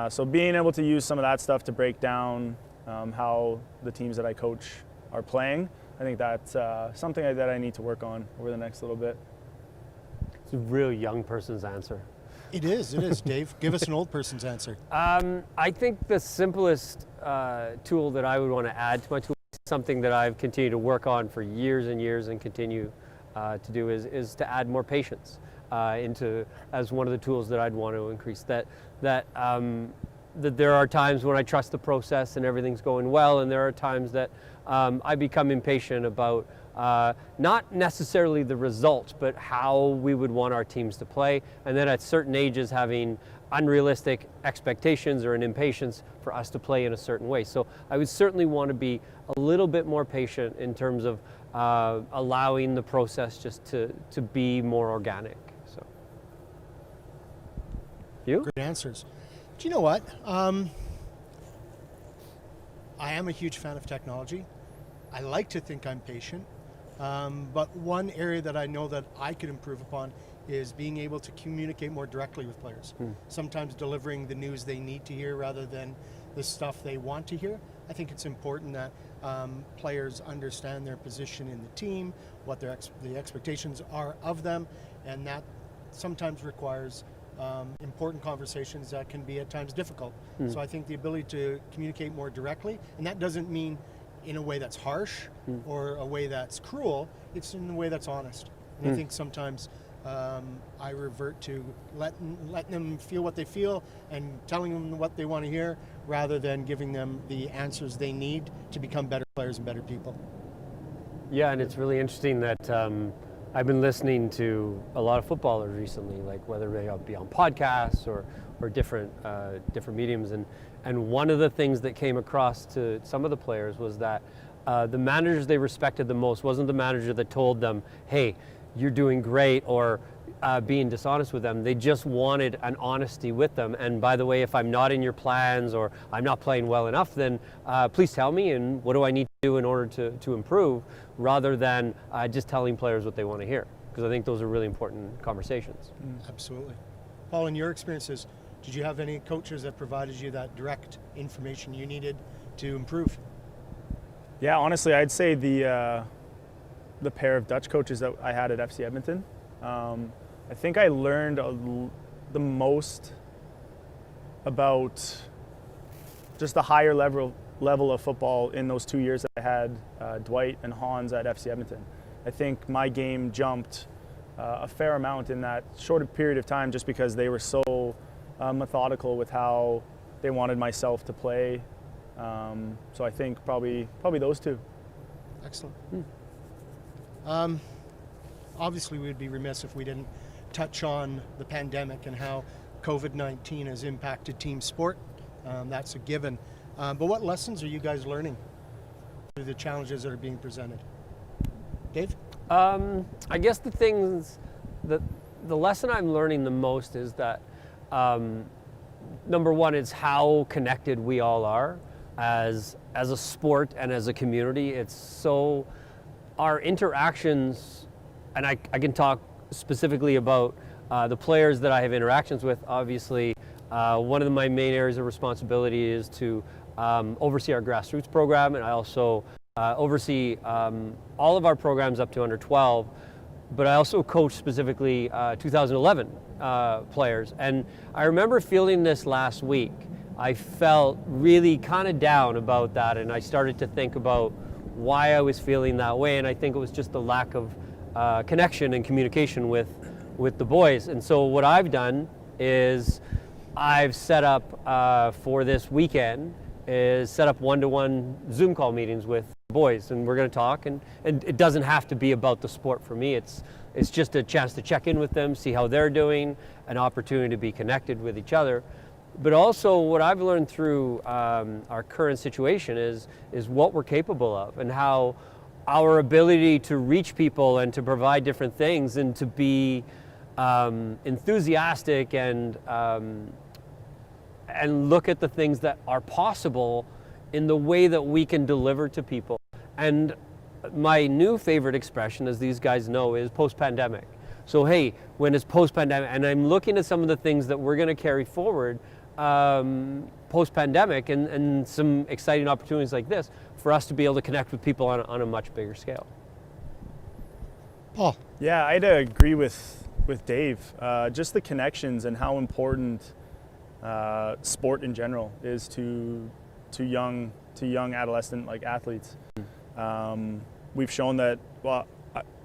So being able to use some of that stuff to break down how the teams that I coach are playing, I think that's something that I need to work on over the next little bit. it's a real young person's answer. It is, Dave. Give us an old person's answer. I think the simplest tool that I would want to add to my tool, something that I've continued to work on for years and years and continue to do, is to add more patience into as one of the tools that I'd want to increase. That there are times when I trust the process and everything's going well, and there are times that I become impatient about not necessarily the results, but how we would want our teams to play. And then at certain ages having unrealistic expectations or an impatience for us to play in a certain way. So I would certainly want to be a little bit more patient in terms of allowing the process just to be more organic. So, you? Great answers. Do you know what? I am a huge fan of technology. I like to think I'm patient. But one area that I know that I could improve upon is being able to communicate more directly with players. Sometimes delivering the news they need to hear rather than the stuff they want to hear. I think it's important that players understand their position in the team, what the expectations are of them, and that sometimes requires important conversations that can be at times difficult. So I think the ability to communicate more directly, and that doesn't mean in a way that's harsh or a way that's cruel, it's in a way that's honest. And I think sometimes I revert to letting them feel what they feel and telling them what they want to hear rather than giving them the answers they need to become better players and better people. Yeah, and it's really interesting that I've been listening to a lot of footballers recently, like whether they be on podcasts or different mediums, and one of the things that came across to some of the players was that the managers they respected the most wasn't the manager that told them, hey, you're doing great, or being dishonest with them. They just wanted an honesty with them. And by the way, if I'm not in your plans or I'm not playing well enough, then please tell me, and what do I need to do in order to improve, rather than just telling players what they want to hear. Because I think those are really important conversations. Absolutely. Paul, in your experiences, did you have any coaches that provided you that direct information you needed to improve? Yeah, honestly, I'd say the pair of Dutch coaches that I had at FC Edmonton. I think I learned the most about just the higher level of football in those 2 years that I had Dwight and Hans at FC Edmonton. I think my game jumped a fair amount in that short period of time, just because they were so methodical with how they wanted myself to play. So I think probably those two. Excellent. Obviously, we'd be remiss if we didn't touch on the pandemic and how COVID-19 has impacted team sport. That's a given. But what lessons are you guys learning through the challenges that are being presented? Dave? I guess the lesson I'm learning the most is that number one is how connected we all are as a sport and as a community. It's so, our interactions, and I can talk specifically about the players that I have interactions with. Obviously, one of my main areas of responsibility is to oversee our grassroots program, and I also oversee all of our programs up to under 12, but I also coach specifically 2011 players. And I remember feeling this last week. I felt really kind of down about that, and I started to think about why I was feeling that way, and I think it was just the lack of connection and communication with the boys. And so what I've done is I've set up for this weekend is set up one-to-one Zoom call meetings with boys, and we're going to talk, and it doesn't have to be about the sport for me. It's just a chance to check in with them, see how they're doing, an opportunity to be connected with each other. But also what I've learned through our current situation is what we're capable of, and how our ability to reach people and to provide different things and to be enthusiastic and look at the things that are possible in the way that we can deliver to people. And my new favorite expression, as these guys know, is post-pandemic. So hey, when it's post-pandemic, and I'm looking at some of the things that we're going to carry forward post-pandemic, and some exciting opportunities like this for us to be able to connect with people on a much bigger scale. Paul? Yeah, I'd agree with Dave. Just the connections and how important sport in general is to young adolescent athletes. We've shown that. Well,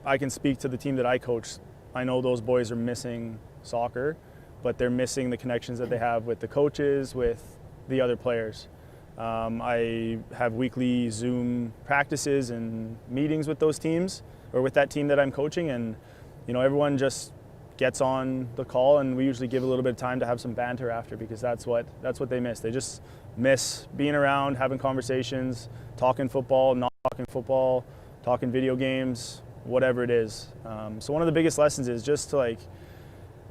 I can speak to the team that I coach. I know those boys are missing soccer, but they're missing the connections that they have with the coaches, with the other players. I have weekly Zoom practices and meetings with those teams, or with that team that I'm coaching, and everyone just gets on the call, and we usually give a little bit of time to have some banter after, because that's what they miss. They just miss being around, having conversations, talking football, not talking football, talking video games, whatever it is. So one of the biggest lessons is just to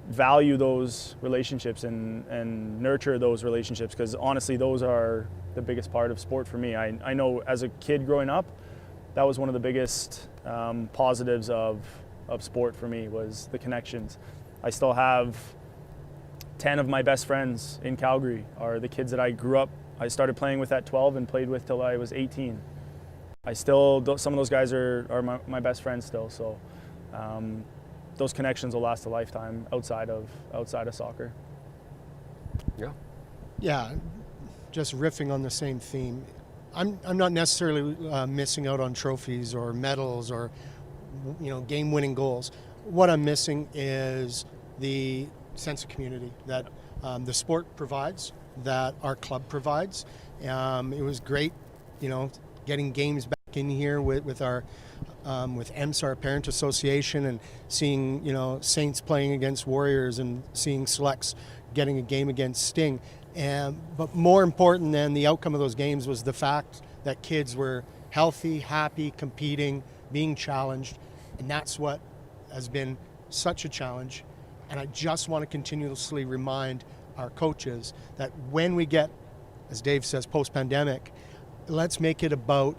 value those relationships and nurture those relationships, because honestly those are the biggest part of sport for me. I know as a kid growing up, that was one of the biggest positives of sport for me, was the connections. I still have 10 of my best friends in Calgary are the kids that I started playing with at 12 and played with till I was 18. Some of those guys are my best friends still, so those connections will last a lifetime outside of soccer. Yeah, just riffing on the same theme. I'm not necessarily missing out on trophies or medals or game-winning goals. What I'm missing is the sense of community that the sport provides, that our club provides. It was great, getting games back in here with our with MSAR Parent Association, and seeing, you know, Saints playing against Warriors and seeing Selects getting a game against Sting. But more important than the outcome of those games was the fact that kids were healthy, happy, competing, being challenged, and that's what has been such a challenge. And I just want to continuously remind our coaches that when we get, as Dave says, post-pandemic, let's make it about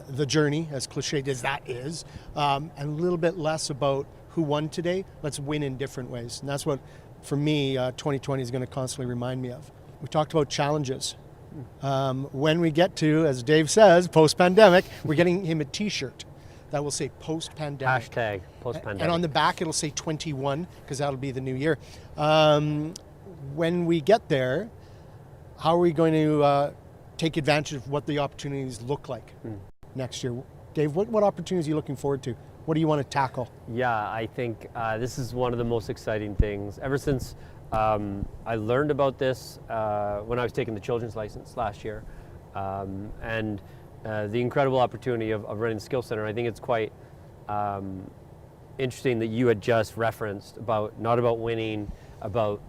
the journey, as cliched as that is, and a little bit less about who won today. Let's win in different ways. And that's what, for me, 2020 is going to constantly remind me of. We talked about challenges. When we get to, as Dave says, post-pandemic, we're getting him a T-shirt that will say post-pandemic. Hashtag post-pandemic. And on the back it'll say 21, because that'll be the new year. When we get there, how are we going to take advantage of what the opportunities look like next year? Dave, what opportunities are you looking forward to? What do you want to tackle? Yeah, I think this is one of the most exciting things. Ever since I learned about this when I was taking the children's license last year, and the incredible opportunity of running the Skill Center, I think it's quite interesting that you had just referenced about not about winning, about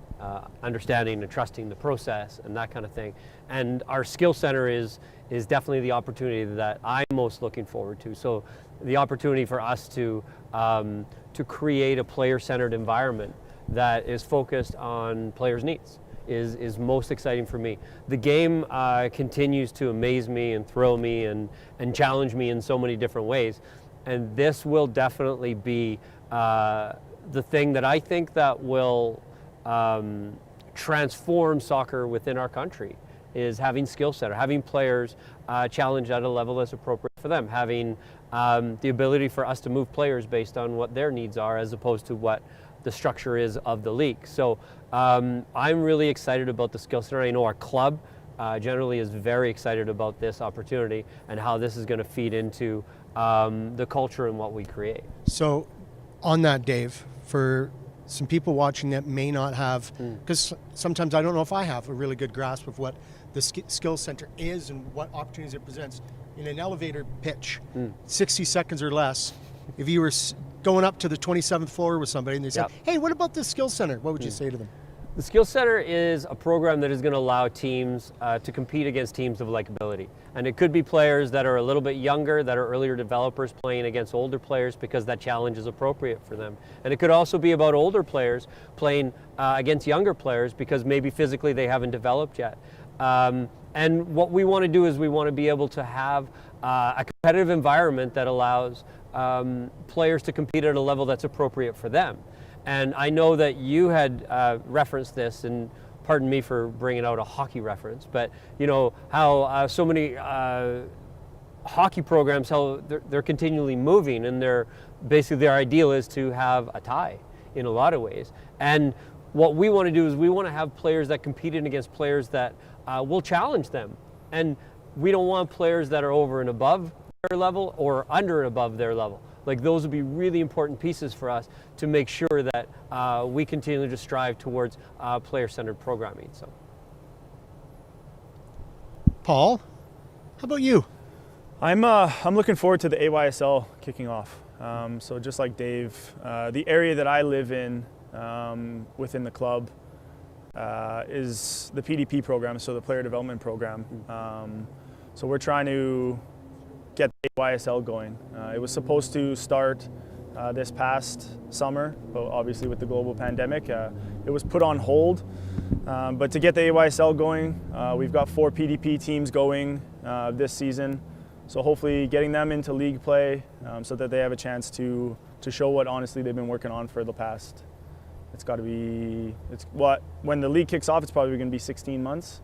understanding and trusting the process and that kind of thing. And our Skill Center is definitely the opportunity that I'm most looking forward to. So the opportunity for us to create a player-centered environment that is focused on players' needs is most exciting for me. The game continues to amaze me and thrill me and challenge me in so many different ways. And this will definitely be the thing that I think that will transform soccer within our country, is having Skill Center, having players challenged at a level that's appropriate for them, having the ability for us to move players based on what their needs are as opposed to what the structure is of the league. So I'm really excited about the Skill Center. I know our club generally is very excited about this opportunity and how this is going to feed into the culture and what we create. So on that, Dave, for some people watching that may not have, because sometimes I don't know if I have a really good grasp of what the Skill Center is and what opportunities it presents. In an elevator pitch, 60 seconds or less, if you were going up to the 27th floor with somebody and they said, hey, what about this Skill Center? What would you say to them? The Skill Center is a program that is going to allow teams to compete against teams of like ability. And it could be players that are a little bit younger, that are earlier developers playing against older players because that challenge is appropriate for them. And it could also be about older players playing against younger players because maybe physically they haven't developed yet. And what we want to do is we want to be able to have a competitive environment that allows players to compete at a level that's appropriate for them. And I know that you had referenced this, and pardon me for bringing out a hockey reference, but you know how so many hockey programs, how they're continually moving, and basically their ideal is to have a tie in a lot of ways. And what we want to do is we want to have players that compete against players that will challenge them. And we don't want players that are over and above their level or under and above their level. Like, those would be really important pieces for us to make sure that we continue to strive towards player-centered programming. So, Paul, how about you? I'm looking forward to the AYSL kicking off. So just like Dave, the area that I live in within the club is the PDP program, so the Player Development Program. So we're trying to get the AYSL going. It was supposed to start this past summer, but obviously with the global pandemic, it was put on hold. But to get the AYSL going, we've got 4 PDP teams going this season. So hopefully getting them into league play so that they have a chance to show what honestly they've been working on for the past. When the league kicks off, it's probably going to be 16 months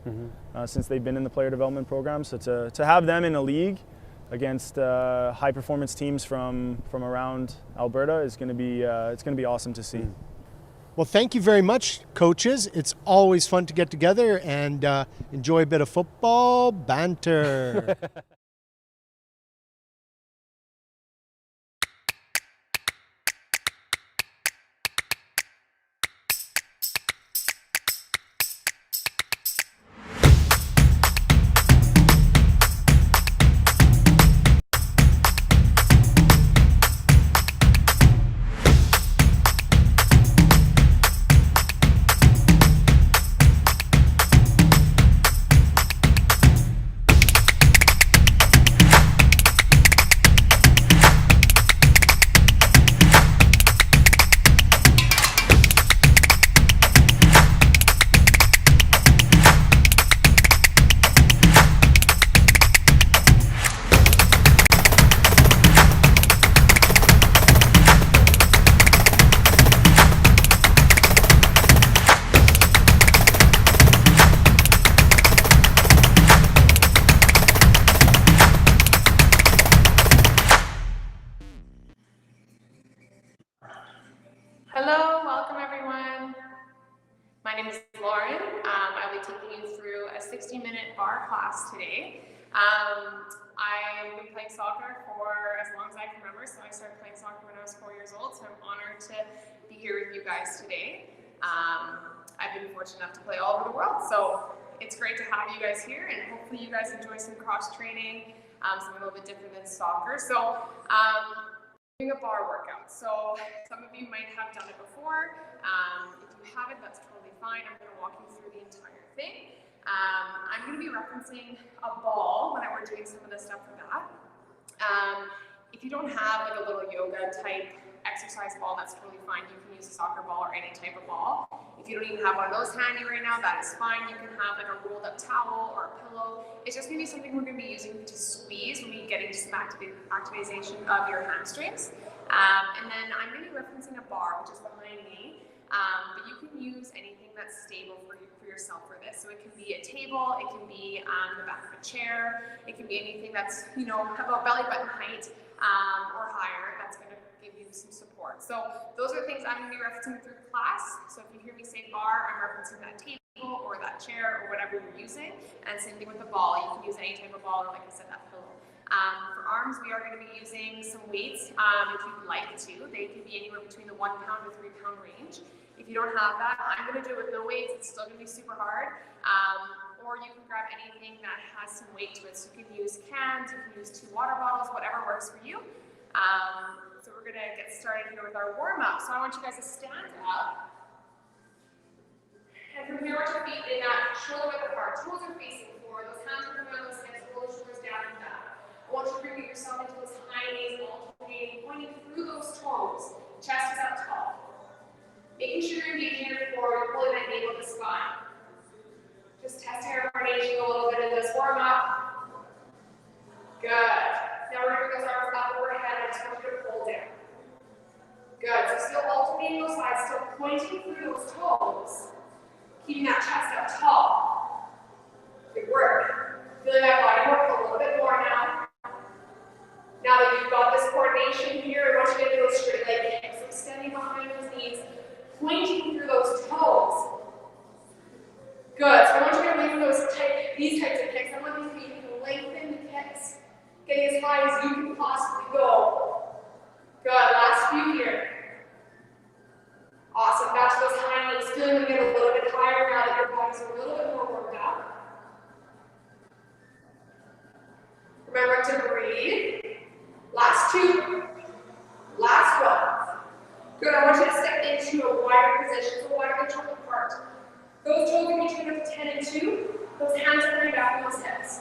since they've been in the player development program. So to have them in a league against high performance teams from around Alberta is going to be it's going to be awesome to see. Well, thank you very much, coaches. It's always fun to get together and enjoy a bit of football banter. Hello, welcome everyone. My name is Lauren. I'll be taking you through a 60-minute bar class today. I've been playing soccer for as long as I can remember, so I started playing soccer when I was 4 years old, so I'm honored to be here with you guys today. I've been fortunate enough to play all over the world, so it's great to have you guys here, and hopefully you guys enjoy some cross-training, something a little bit different than soccer. So, doing a bar workout. So some of you might have done it before. If you haven't, that's totally fine. I'm going to walk you through the entire thing. I'm going to be referencing a ball when we're doing some of the stuff for that. If you don't have like a little yoga type exercise ball, that's totally fine. You can use a soccer ball or any type of ball. If you don't even have one of those handy right now, that is fine. You can have like a rolled up towel or a pillow. It's just going to be something we're going to be using to squeeze when we get into some activation of your hamstrings. And then I'm going to be referencing a bar, which is behind me. But you can use anything that's stable for yourself for this. So it can be a table, it can be the back of a chair, it can be anything that's, you know, about belly button height or higher. That's going to give you some support. So those are the things I'm going to be referencing through class. So if you hear me say bar, I'm referencing that table or that chair or whatever you're using. And same thing with the ball. You can use any type of ball or, like I said, that pillow. For arms, we are going to be using some weights if you'd like to. They can be anywhere between the 1 pound to 3 pound range. If you don't have that, I'm going to do it with no weights. It's still going to be super hard. Or you can grab anything that has some weight to it. So you can use cans, you can use 2 water bottles, whatever works for you. So we're going to get started here with our warm-up. So I want you guys to stand up. And from here, I want your feet in that shoulder width apart. Toes are facing forward. Those hands are coming on those hips. Roll the shoulders down and back. I want you to bring yourself into those high knees, alternating, pointing through those toes. Chest is up tall. Making sure you're engaging your core, you're pulling that navel to the spine. Just testing our coordination a little bit in this warm-up. Good. Now we're going to bring those arms up overhead. I just want you to pull down. Good. So still alternating those sides, still pointing through those toes. Keeping that chest up tall. Good work. Feeling that body work a little bit more now. Now that you've got this coordination here, I want you to get those straight leg kicks. So extending behind those knees, pointing through those toes. Good. So I want you to lengthen these types of kicks. I want these to lengthen the kicks. Getting as high as you can possibly go. Good. Last few here. Awesome. Back to those high knees. Feeling them get a little bit higher now that your body's a little bit more worked up. Remember to breathe. Last 2. Last 1. Good. I want you to step into a wider position, so wider the toe apart. Those toes are between us 10 and 2. Those hands are coming back on those hips.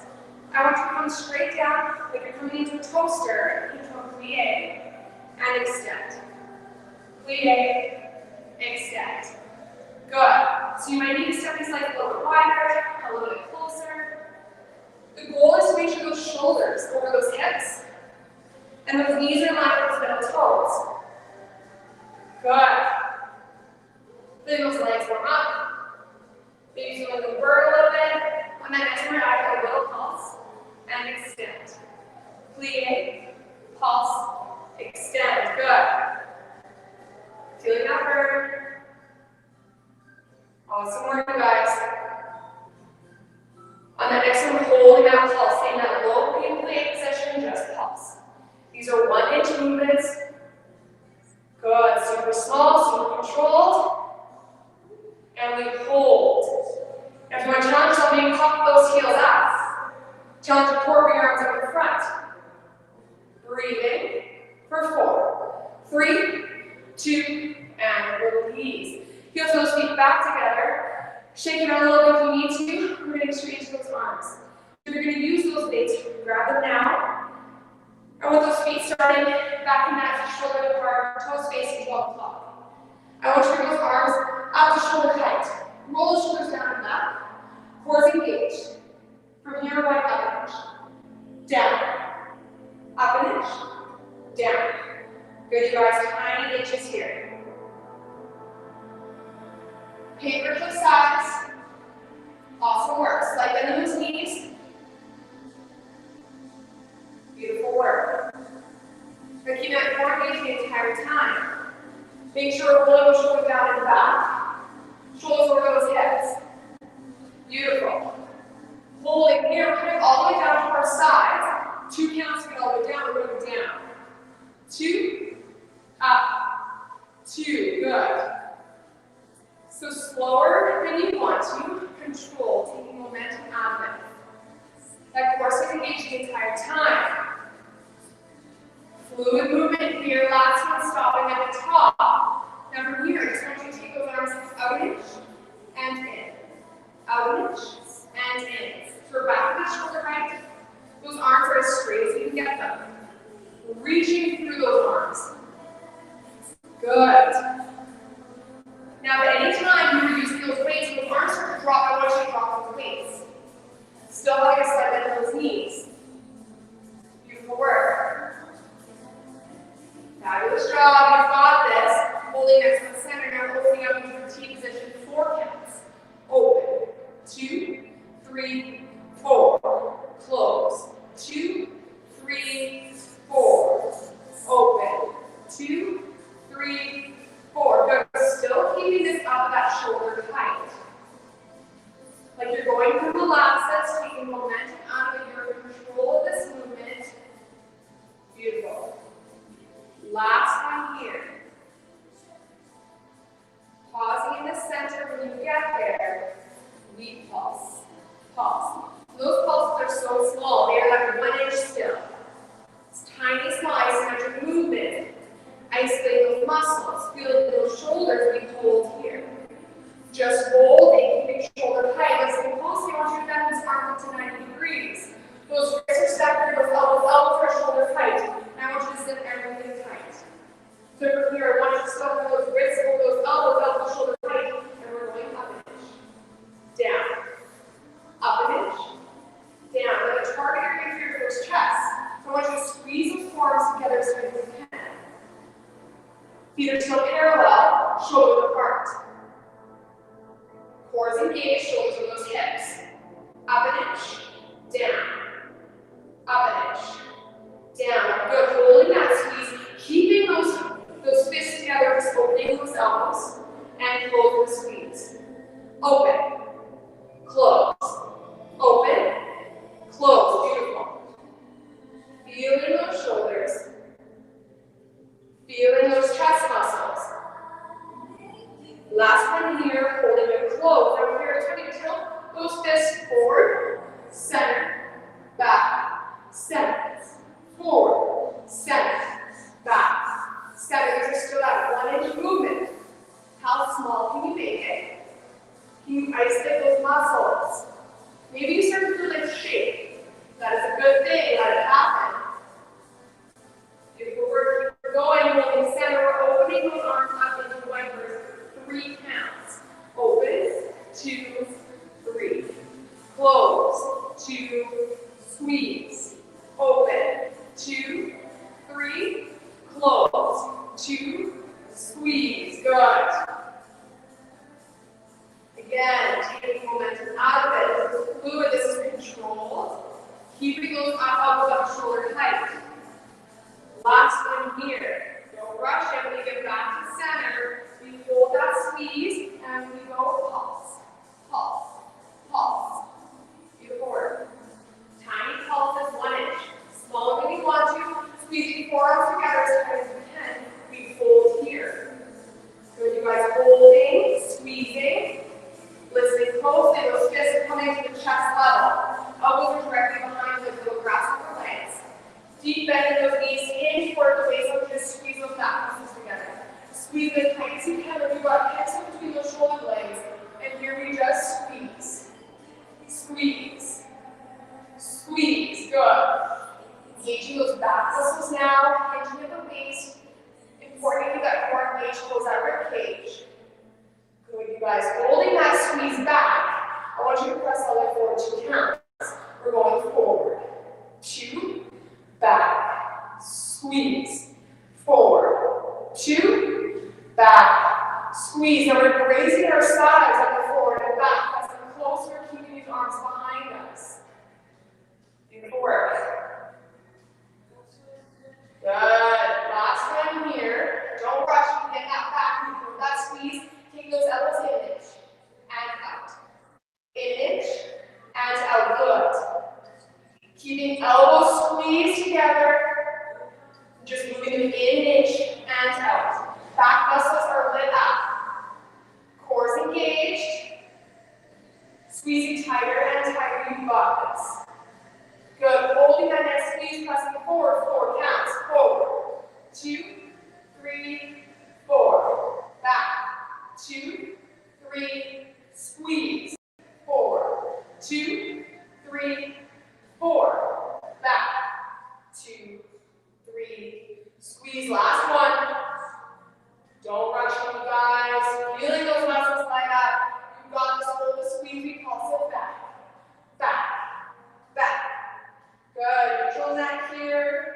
I want you to come straight down like you're coming into a toaster, into a plie, and extend. Plie, extend. Good. So you might need to step these legs a little bit wider, a little bit closer. The goal is to make sure those shoulders over those hips, and those knees are in line with those middle toes. Good. Then those legs warm up. Maybe feel like a bird a little bit. On that next one, add a little pulse and extend. Plie, pulse, extend. Good. Feeling that bird. Awesome work, you guys. On that next one, holding that pulse, staying in that low plie position, just pulse. These are 1-inch movements. Good. Super small, super controlled. And we hold. Now, if you want to challenge something, pop those heels up. Challenge your core, bring your arms up in front. Breathing for 4, 3, 2, and release. Heel those feet back together. Shake it out a little bit if you need to. We're going to straight into those arms. So you're going to use those weights. Grab them now. I want those feet starting back in that shoulder apart, toes facing 12 o'clock. I want you to bring those arms up to shoulder height. Roll the shoulders down and up. Cores engaged. From here, right up an inch. Down. Up an inch. Down. Good, you guys. Tiny inches here. Paperclip size. Awesome work. Slight bend in those knees. Beautiful work. We're keeping that core engaged the entire time. Make sure we're rolling those shoulders down and back. Shoulders over those hips. Beautiful. Holding here, coming all the way down to our sides. 2 counts to get all the way down, we're going down. 2, up, 2, good. So slower than you want to, control, taking momentum out of it. That core is engaged the entire time. Fluid movement here, last one stopping at the top. Now from here, I just want you to take those arms out an inch and in. Out an inch and in. So we're back to the shoulder height. Those arms are as straight as you can get them. Reaching through those arms. Good. Now at any time you're using those weights, when those arms start to drop, I want you to drop those weights. Still having a slight bend in those knees. Beautiful work. Fabulous job, you've got this. Holding next to the center, now opening up into the T position, 4 counts. Open, 2, 3, 4. Close, 2, 3, 4. Open, 2, 3, 4. Good. Still keeping this up that shoulder height. Like you're going through the last sets, taking momentum out of it. You're in control of this movement. Beautiful. Last one here. Pausing in the center when you get there. Lead pulse. Pulse. Those pulses are so small, they are like 1 inch still. It's tiny, small isometric movement. Isolate those muscles. Feel those shoulders we hold here. Just holding, keeping shoulder height. Listen closely. I want you to bend this arm up to 90 degrees. Those wrists are stacked through those elbows are shoulder height. And I want you to zip everything tight. So from here, I want you to stop with those wrists, hold those elbows, shoulder height. And we're going up an inch. Down. Up an inch. Down. Now the target area here for those chests. So I want you to squeeze those forearms together as tight as you can. Feet are still parallel, shoulders apart. Core is engaged, shoulders on those hips. Up an inch, down. Up an inch, down. Good. Holding that squeeze, keeping those fists together, just opening those elbows, and close the squeeze. Open, close, open, close. Beautiful. Feeling those shoulders. Feeling those chest muscles. Last one here, holding it close. Now here, turning to tilt those fists forward, center, back, center, forward, center, back, center. These are still that 1 inch movement. How small can you make it? Can you isolate those muscles? Maybe you start to feel like shape. That is a good thing. Let it happen. Beautiful work. Keep going. Holding center. We're opening those arms up into wipers. 3 counts. Open. 2, 3. Close. 2. Squeeze. Open. 2, 3. Close. 2. Squeeze. Good. Again, taking momentum out of it. This is fluid. This is controlled. Keeping those elbows up shoulder height. Last one here. Don't rush it. When you get back to center, we hold that squeeze and we go pulse, pulse, pulse. Beautiful work. Tiny pulses, 1 inch. Smaller than you want to. Squeezing forearms together as tight as you can. We hold here. Good, you guys. Holding, squeezing. Listening closely. Those fists are coming to the chest level. Elbows are directly behind the little grasp of the legs. Deep bend in those knees, hinge toward the waist, so just squeeze those back muscles together. Squeeze it tight as you can. We've got hips in between those shoulder blades. And here we just squeeze. Squeeze. Squeeze. Good. Engaging those back muscles now, hinging at the waist. Important to that core engaged, close that rib cage. Good, you guys. Holding that squeeze back, I want you to press all the way forward 2 counts. We're going forward. 2, back, squeeze, forward, 2, back, squeeze. Now we're raising our sides on the forward and back. That's the closer, keeping these arms behind us. Beautiful work. Good. Last one here. Don't rush. You can get that back. 2, 3, 4. Back. 2, 3, squeeze. 4, 2, 3, 4. Back. 2, 3, squeeze. Last one. Don't rush me, guys. Feeling those muscles light up. You've got this. Hold the squeeze. We pulse it back. Back. Back. Good. Neutral neck here.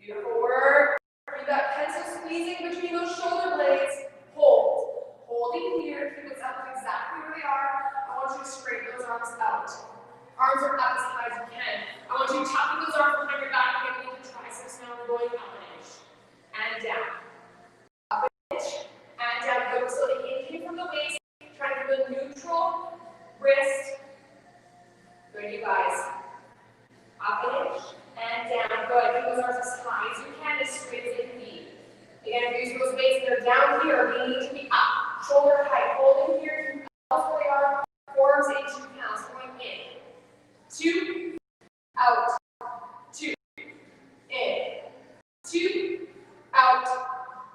Beautiful work. You've got pencil squeezing between those shoulder blades. Hold. Holding here. Keep it up exactly where they are. I want you to straighten those arms out. Arms are up as high as you can. I want you to tuck those arms behind your back, getting into triceps. Now we're going up an inch. And down. Up an inch. And down. Good. So inhale from the waist. Try to do a neutral wrist. Good, you guys. Up an inch. And down. Good. Keep those arms as high as you can, as straight as they can be. Again, use those weights that are down here. They need to be up. Shoulder height. Holding here. Elbows where they are. Forearms in 2 counts. Going in. 2. Out. 2. In. 2. Out.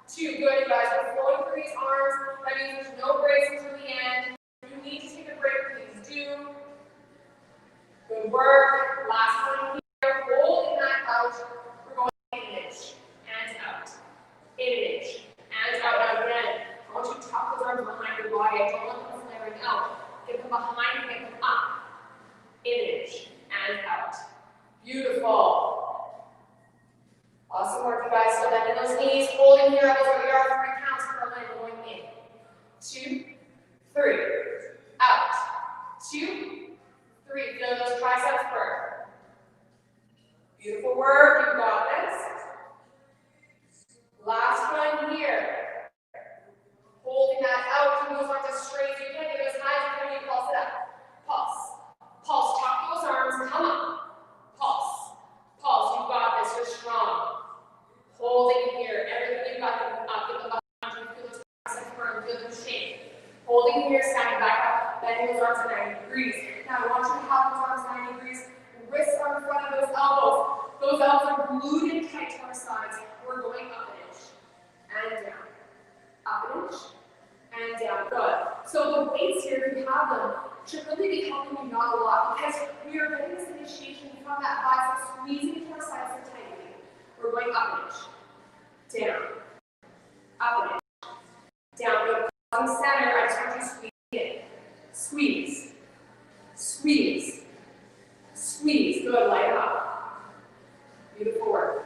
2. Good, you guys. We're flowing through these arms. That means there's no breaks until the end. If you need to take a break, please do. Good work. Last one here. Holding that out. We're going in an inch. And out. In an inch. And out. Now again, I want you to tuck those arms behind your body. I don't want them flaring out. Get them behind and get them up. In an inch. And out. Beautiful. Awesome work, you guys. So bend in those knees. Holding here. Elbows where you are. 3 counts per leg. Going in. 2, 3. Out. 2, 3. Feel those triceps burn. Beautiful work. You've got this. Last one here. Holding that out. Keep those arms as straight as you can. Get as high as you can. You pulse it up. Pulse. Pulse. Tuck those arms. Come up. Pulse. Pulse. You've got this. You're strong. Holding here. Everything you've got them up. Get them behind you. Feel those triceps burn. Feel them shake. Holding here. Standing back up. Bending those arms at 90 degrees. Now I want you to have those arms 90 degrees. Wrists are in front of those elbows. Those elbows are glued in tight to our sides. We're going up an inch. And down. Up an inch. And down. Good. So the weights here, if you have them, should really be helping you not a lot, because we are getting this initiation from that bicep, squeezing to our sides so tightly. We're going up an inch. Down. Up an inch. Down. Good. On the center, I just want you to squeeze in. Squeeze. Squeeze. Squeeze. Good. Light up. Beautiful work.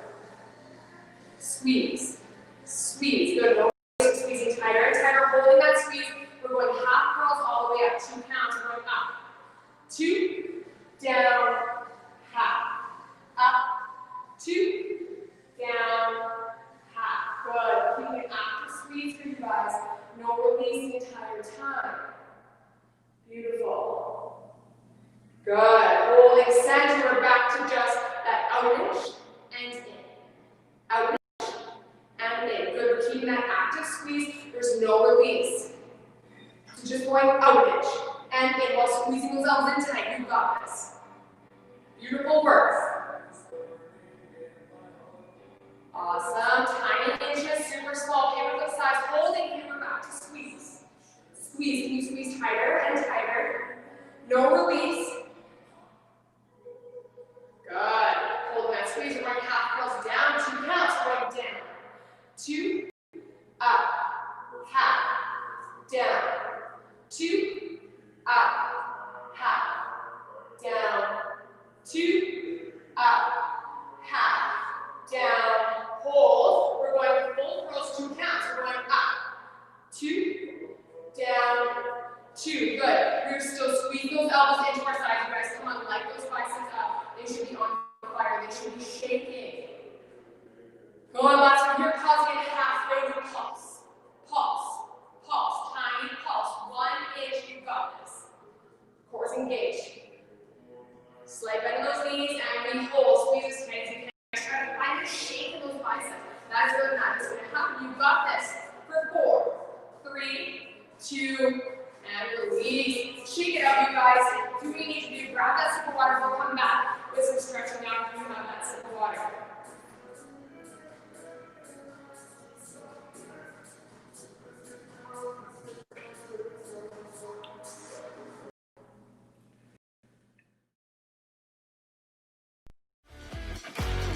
Squeeze. Squeeze. Good. No squeezing tighter and tighter. Holding that squeeze. We're going half curls all the way up. 2 counts. We're going up. 2. Down. Half. Up. 2. Down. Half. Good. Keeping an active squeeze for you guys. No release the entire time. Beautiful. Good. Holding center back to just that out inch and in. Out inch and in. Good. We're keeping that active squeeze. There's no release. So just going out inch and in while squeezing those elbows in tight. You've got this. Beautiful work. Awesome. Tiny inches, super small paperclip size. Holding hammer back to squeeze. Squeeze. Can you squeeze tighter and tighter? No release. Good. Hold that squeeze. We're going half curls down. 2 counts. Going down. 2. Up. Half. Down. 2. Up. Half. Down. 2. Up. Half. Down. Hold. We're going full curls. 2 counts. We're going up. 2. Down. 2. Good. We're still squeezing those elbows into our sides. You guys, come on. Light those biceps up. They should be on fire. They should be shaking. Go on, last one. Here, causing it halfway to pulse. Pulse. Pulse. Tiny pulse. 1 inch. You've got this. Cores engaged. Slight bend in those knees, and we hold. Squeeze as tight as you can. Try to find a shake in those biceps. That's really not what's going to happen. You've got this. For 4, 3, 2, and release. Shake it up, you guys. Do what you need to do. Grab that sip of water. We'll come back with some stretching now if you have that sip of water.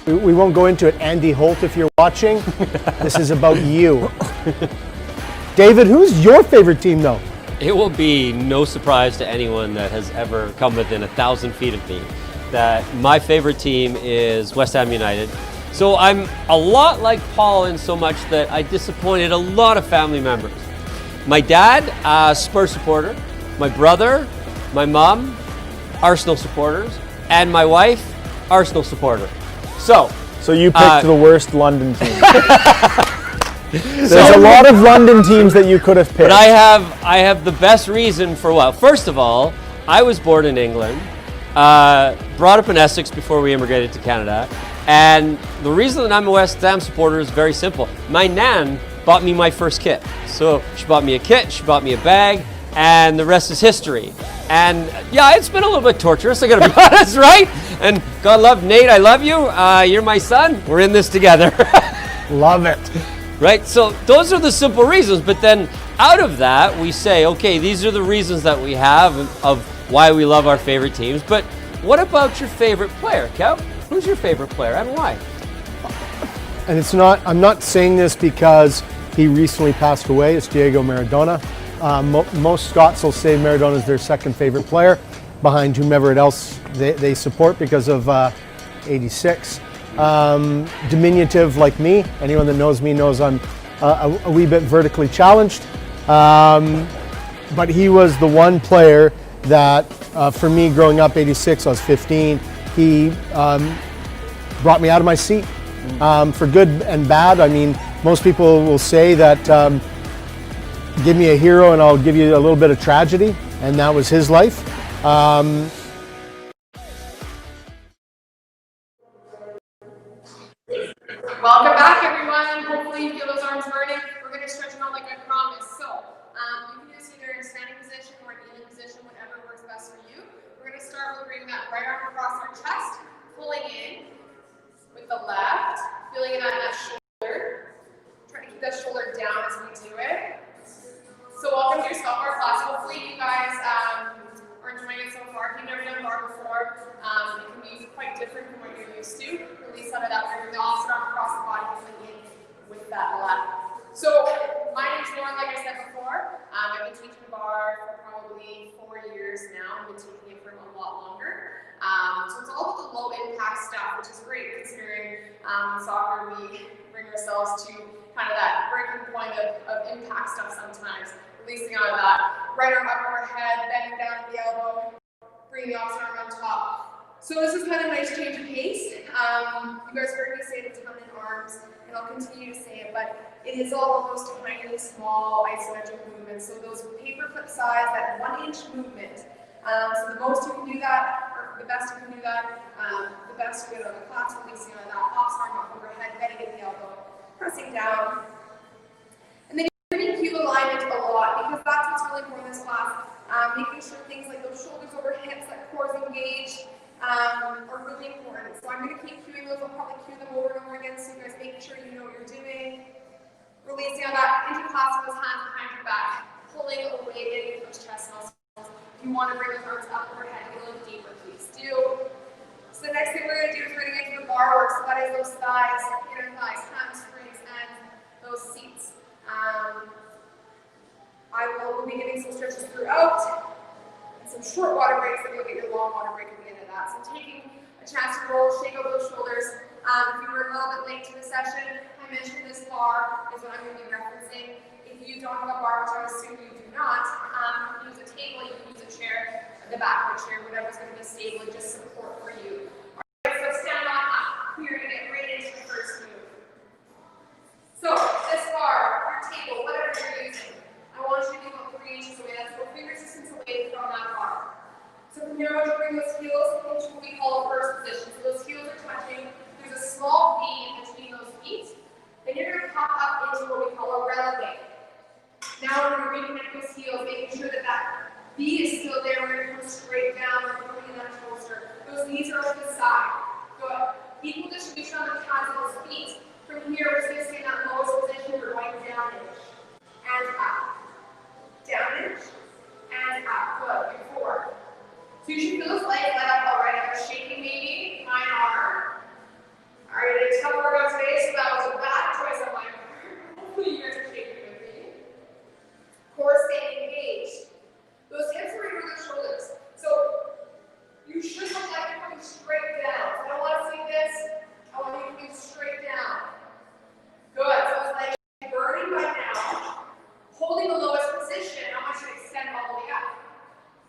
We won't go into it. Andy Holt, if you're watching, this is about you. David, who's your favorite team, though? It will be no surprise to anyone that has ever come within 1,000 feet of me that my favorite team is West Ham United. So I'm a lot like Paul in so much that I disappointed a lot of family members. My dad, Spurs supporter. My brother, my mom, Arsenal supporters. And my wife, Arsenal supporter. So you picked the worst London team. There's So- a lot of London teams that you could have picked. But I have the best reason for what. First of all, I was born in England, brought up in Essex before we immigrated to Canada, and the reason that I'm a West Ham supporter is very simple. My nan bought me my first kit. So she bought me a kit, she bought me a bag, and the rest is history. And yeah, it's been a little bit torturous, I gotta be honest, right? And God love Nate, I love you. You're my son, we're in this together. Love it. Right, so those are the simple reasons, but then out of that we say, okay, these are the reasons that we have of why we love our favorite teams, but what about your favorite player, Kev? Who's your favorite player and why? And it's not, I'm not saying this because he recently passed away. It's Diego Maradona. Most Scots will say Maradona is their second favorite player behind whomever else they support because of 86. Diminutive like me. Anyone that knows me knows I'm a wee bit vertically challenged. But he was the one player that, for me growing up, 86, I was 15, he brought me out of my seat for good and bad. I mean, most people will say that give me a hero and I'll give you a little bit of tragedy, and that was his life. Welcome back, everyone. Hopefully you feel those arms burning. We're going to stretch them out like I promised. So you can do this either in standing position or in kneeling position, whatever works best for you. We're going to start with bringing that right arm across our chest, pulling in with the left, feeling it on that shoulder. Try to keep that shoulder down as we do it. So welcome to your Scott Bar class. Hopefully you guys are enjoying it so far. If you've never done bar before, it can be quite different from what you're used to. Release out of that, we're going to opposite arm across the body, pulling in with that left. So my name's Lauren, like I said before. I've been teaching bar for probably 4 years now. I've been taking it for a lot longer. So it's all about the low impact stuff, which is great considering in soccer we bring ourselves to kind of that breaking point of impact stuff sometimes. Releasing out of that. Right arm up overhead, bending down at the elbow, bringing the opposite arm on top. So this is kind of a nice change of pace. You guys heard me say it a ton in arms, and I'll continue to say it, but it is all of those tiny, small, isometric movements. So those paperclip size, that 1-inch movement. So the most you can do that, or the best you can do that, the best you get on the class, releasing on that opposite arm up overhead, bending at the elbow, pressing down. And then you're going to cue alignment a lot, because that's what's really important in this class. Making sure things like those shoulders over hips, that core is engaged, are really important. So I'm going to keep cueing those. I'll probably cue them over and over again, so you guys make sure you know what you're doing. Releasing on that, interclassing those hands behind your back, pulling away into those chest muscles. If you want to bring those arms up overhead, get a little deeper, please do. So the next thing we're going to do is we're going to get into the bar work. So that is those thighs, inner thighs, hamstrings, and those seats. I will be giving some stretches throughout, and some short water breaks, and you'll get your long water break at the end of that. So taking a chance to roll, shake out those shoulders. If you were a little bit late to the session, I mentioned this bar is what I'm going to be referencing. If you don't have a bar, which I assume you do not, you can use a table, you can use a chair, the back of a chair, whatever's going to be stable and just support for you. All right, so stand on up. We're going to get right into the first move. So this bar, your table, whatever you're using, I want you to be about 3 inches away. That's 4 finger distance away from that bar. So from here, I want you to bring those heels into what we call a first position. So those heels are touching. There's a small V in between those feet. Then you're going to pop up into what we call a releve. Now we're going to reconnect those heels, making sure that that V is still there. We're going to come straight down. We're pulling in that shoulder. Those knees are to the side. Good. Equal distribution on the calves of those feet. From here, we're just going to stay in that lowest position. We're going down inch and up. Down inch and up. Good. Good. Forward. So you should feel those legs let up already. They're shaking maybe. Fine arm. Are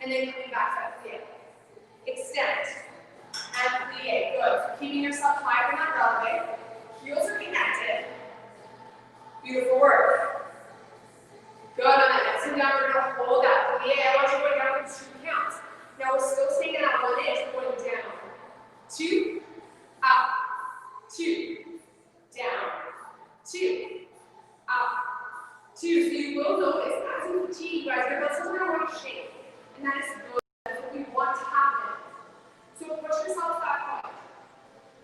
and then coming back to that plie. Extend, and plie, good. So keeping yourself high from that releve, heels are connected. Beautiful work. Good, on that next one down, we're gonna hold that plie. I want you to go down for 2 counts. Now we're still staying at 1 inch, we're going down. 2, up, 2, down, 2, up, 2. So you will notice as you fatigue, you guys, your muscles are going to shake. And that is good. That's what we want to happen. So push yourself back up.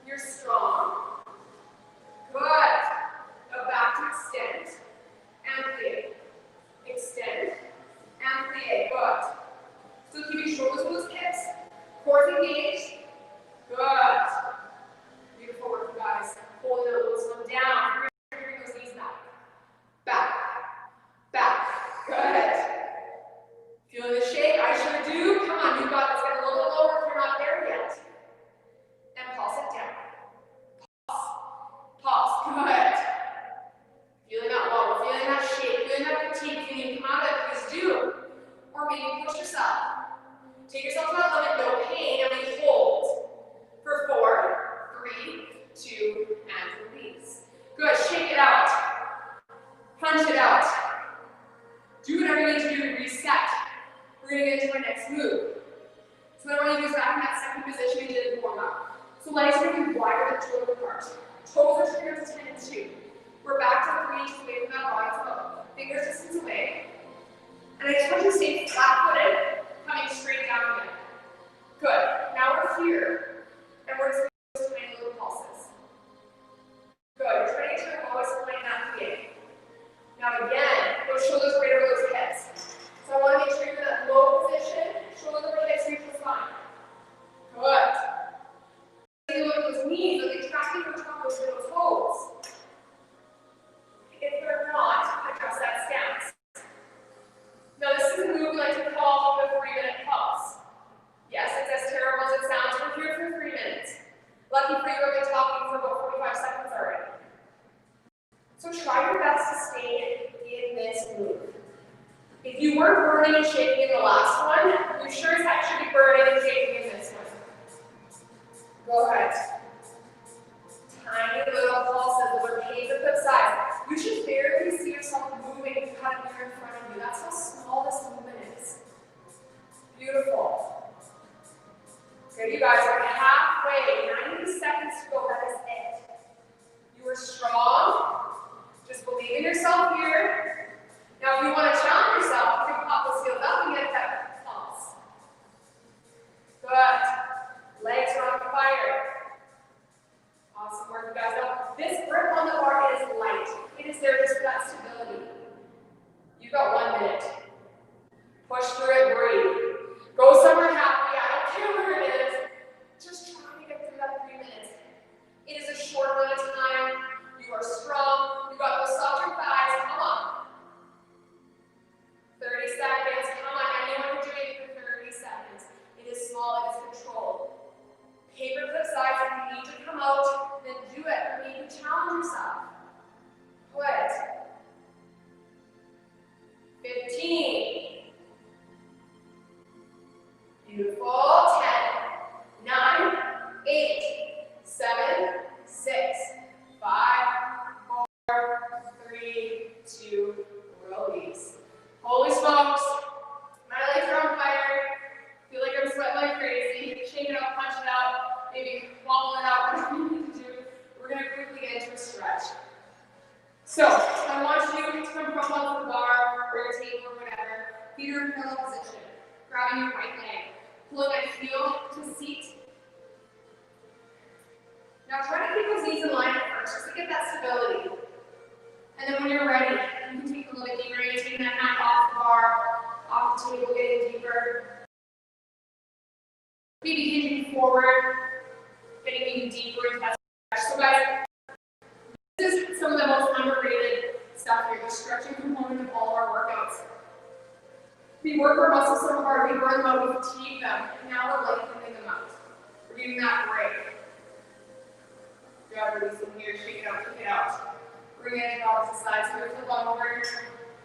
You're strong. Good. Go back to extend. And plie. Extend. And plie. Good. So keep your shoulders to those hips. Core engaged. Good. Beautiful work, you guys. Holding those one down. Bring those knees back. Back. Back. Good. Feeling the shake? I sure do. Come on, you got this. Get a little bit lower if you're not there yet. And pulse it down. Pulse. Pulse. Good. Feeling that wobble, feeling that shake, feeling that fatigue, feeling come out of it, please do. Or maybe push yourself. Take yourself to that limit, no pain, and we hold. For 4, 3, 2, and release. Good, shake it out. Punch it out. Do whatever you need to do to reset. We're going to get into our next move. So what I want you to do is back in that second position we did in warm-up. So legs are going to be wider than toes apart. Toes are turning up to 10 and 2. We're back to 3 inches away from that body, so fingers distance away. And I just want you to stay flat-footed, coming straight down again. Good. Now we're here, and we're just going to do tiny little pulses. Good. You're trying to get to the lowest point in that plie. Now again, those shoulders right over those hips. So I want to make sure you're in that low position. Shoulders over the hips, reach the spine. Good. You look at those knees, are they tracking or top those little toes? If they're not, adjust that stance. Now this is a move we like to call the 3-minute pulse. Yes, it's as terrible as it sounds. We're here for 3 minutes. Lucky for you, I've been talking for about 45 seconds already. So try your best to stay in this move. If you weren't burning and shaking in the last one, you sure as heck should be burning and shaking in this one. Go ahead. Tiny little pulses, those are paperclip size. You should barely see yourself moving if you had a mirror in front of you. That's how small this movement is. Beautiful. Good, you guys are halfway, 90 seconds to go, that is it. You are strong. Just believe in yourself here. Now, if you want to challenge yourself, you can pop those heels up and get that pulse. Good. Legs are on fire. Awesome work, you guys. Now, this grip on the bar is light. It is there just for that stability. You've got 1 minute. Push through it, breathe. Go somewhere happy. I don't care where it is. Just try to get through that 3 minutes. It is a short amount of time. You are strong. You've got those softer thighs. Come on. 30 seconds. Come on. Anyone can do it for 30 seconds. It is small. It is controlled. Paperclip size. If you need to come out, then do it. You need to challenge yourself. Good. 15. Beautiful. 10, 9, 8, 7, 6, 5, 4, 3, 2, release. Holy smokes. My legs are on fire. Feel like I'm sweating like crazy. Shake it up, punch it out, maybe wobble it out, whatever you need to do. We're going to quickly get into a stretch. So, I want you to come from off the bar or your table or whatever. Feet are in pillow position. Grabbing your right leg. Pulling that heel to seat. Now try to keep those knees in line at first, just to get that stability. And then when you're ready, you can take a little bit deeper. You're taking that hand off the bar, off the table, getting deeper. Maybe hinging forward, getting even deeper into that stretch. So guys, this is some of the most underrated stuff here, the stretching component of all our workouts. We work our muscles so hard, we burn them out, we fatigue them, and now we're lengthening them out. We're getting that break. Good, releasing here, shake it out, kick it out. Bring it to the opposite side, so we flip on over,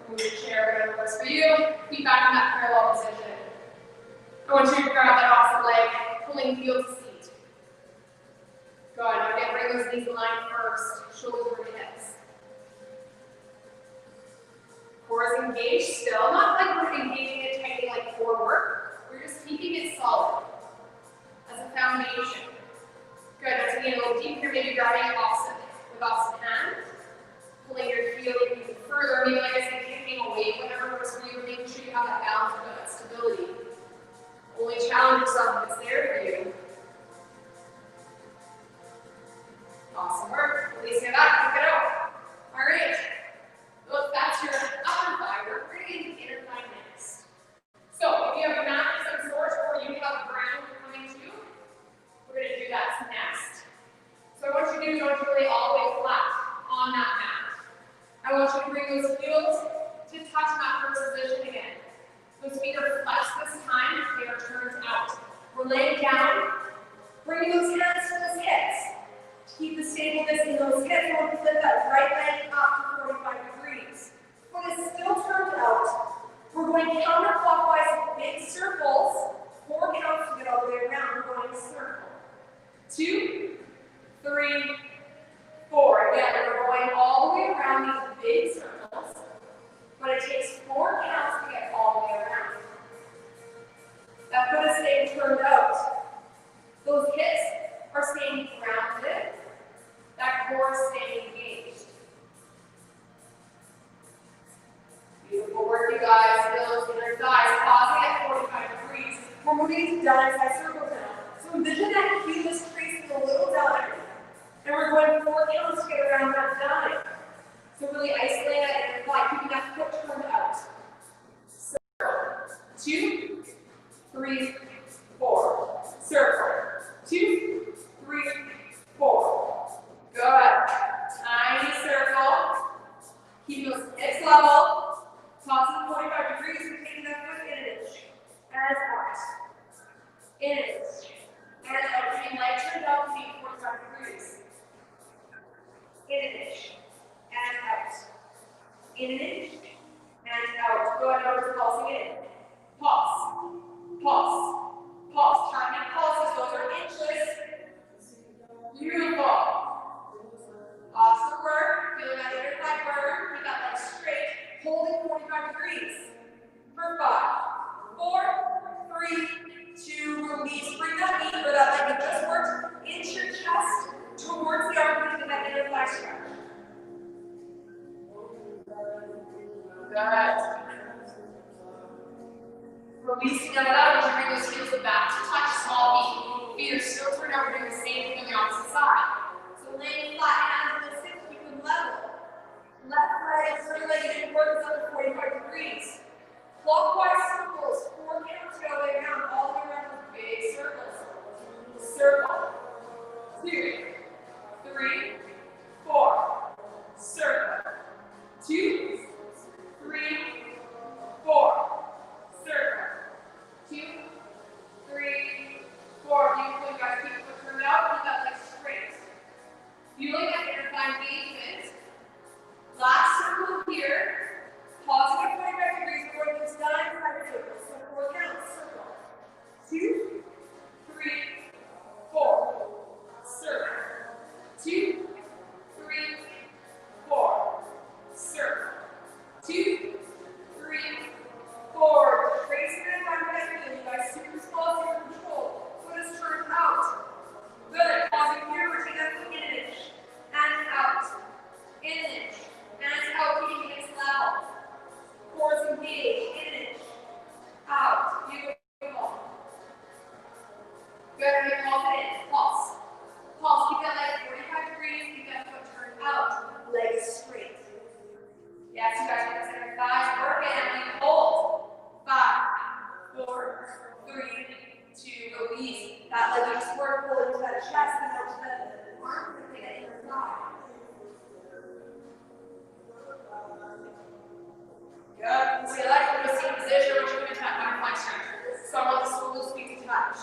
move the chair, whatever works for you. Keep back in that parallel position. I want you to grab that opposite leg, pulling heel to seat. Good. Now again, bring those knees in line first. Shoulders over hips. Core is engaged still. Not like we're engaging it tightly like core work. We're just keeping it solid as a foundation. Good. Now taking it a little deeper, maybe grabbing it with opposite hand. Pulling your heel even further. Maybe, like I said, kicking away, whatever works for you. Making sure you have that balance and that stability. Only challenge yourself if it's there for you. Awesome work. Releasing it back, kick it out. All right. So that's your upper thigh work. We're going to get into inner thigh next. So if you have a mat of some sort or you have a ground you're coming to, we're going to do that next. So what you do is I want you to lay all the way flat on that mat. I want you to bring those heels to touch mat first position again. Those feet are flexed this time, they are turned out. We're laying down, bringing those hands to those hips. Keep the stableness in those hips. We'll flip that right leg up to 45 degrees. When it's still turned out, we're going counterclockwise big circles. 4 counts to get all the way around. We're going circle. 2, 3, 4. Again, we're going all the way around these big circles. But it takes 4 counts to get all the way around. That foot is staying turned out. Those hips are staying grounded. That core is staying engaged. Beautiful work, you guys. Feel those inner thighs. Pausing at 45 degrees. We're moving to down side circles now. So envision that heel is tracing a little down. And we're going 4 counts to get around that down. So really isolate that inner thigh, keeping that foot turned out. Circle. 2, 3, 4. Circle. 2, 3, 4. Good. Tiny circle. Keep those hips level. Toss them 45 degrees. We're taking that foot in an inch. And out. In an inch. And out. Keeping leg turned out to be 45 degrees. In an inch. And out. In an inch. And out. Good. Now we're pulsing in. Pulse. Pulse. Pulse. Trying to pulses. Those are inches. Beautiful. Awesome work. Feeling that inner thigh burn. Keep that leg straight. Holding 45 degrees. For 5, 4, 3, 2, release. Bring that knee or that leg that just worked into your chest towards the armpit and that inner thigh stretch. Good. Releasing it out as you bring those heels back to touch small feet. Feet are still turned over, doing the same thing on the opposite side. So laying flat, hands on the hips, keep them level. Left leg, right leg, and work up to 45 degrees. Clockwise circles, 4 counts go all the way around, all the way around with big circles. Circle. 2, 3, 4. Circle. 2, 3, 4. Circle. 2, 3, 4. Beautiful, you guys. Keep the foot turned out. Keep that leg straight. Feeling that inner thigh engagement. Last circle here. Pausing at 45 degrees. We're going to this 9 side circles. So 4 counts. Circle. 2, 3, 4. Circle. 2, 3, 4. Circle. 2, 3, 4. Tracing it down by the you guys. Super small, super controlled. Foot is turned out. Good. Pausing here. We're taking that foot in an inch. And out. In an inch. And out. Keeping hips level. Core is engaged. In an inch. Out. Beautiful. Good. And we pulse it in. Pulse. Pulse. Keep that leg at 45 degrees. Keep that foot turned out. Leg straight. Yes, you guys can consider thighs working and we hold. 5, 4, 3, 2, release. That leg you just work, pull into that chest and out to the arms and take that inner thigh. Good. So you like when you see position, what you're going to tap butterfly stretch. So I want the soles of feet to touch.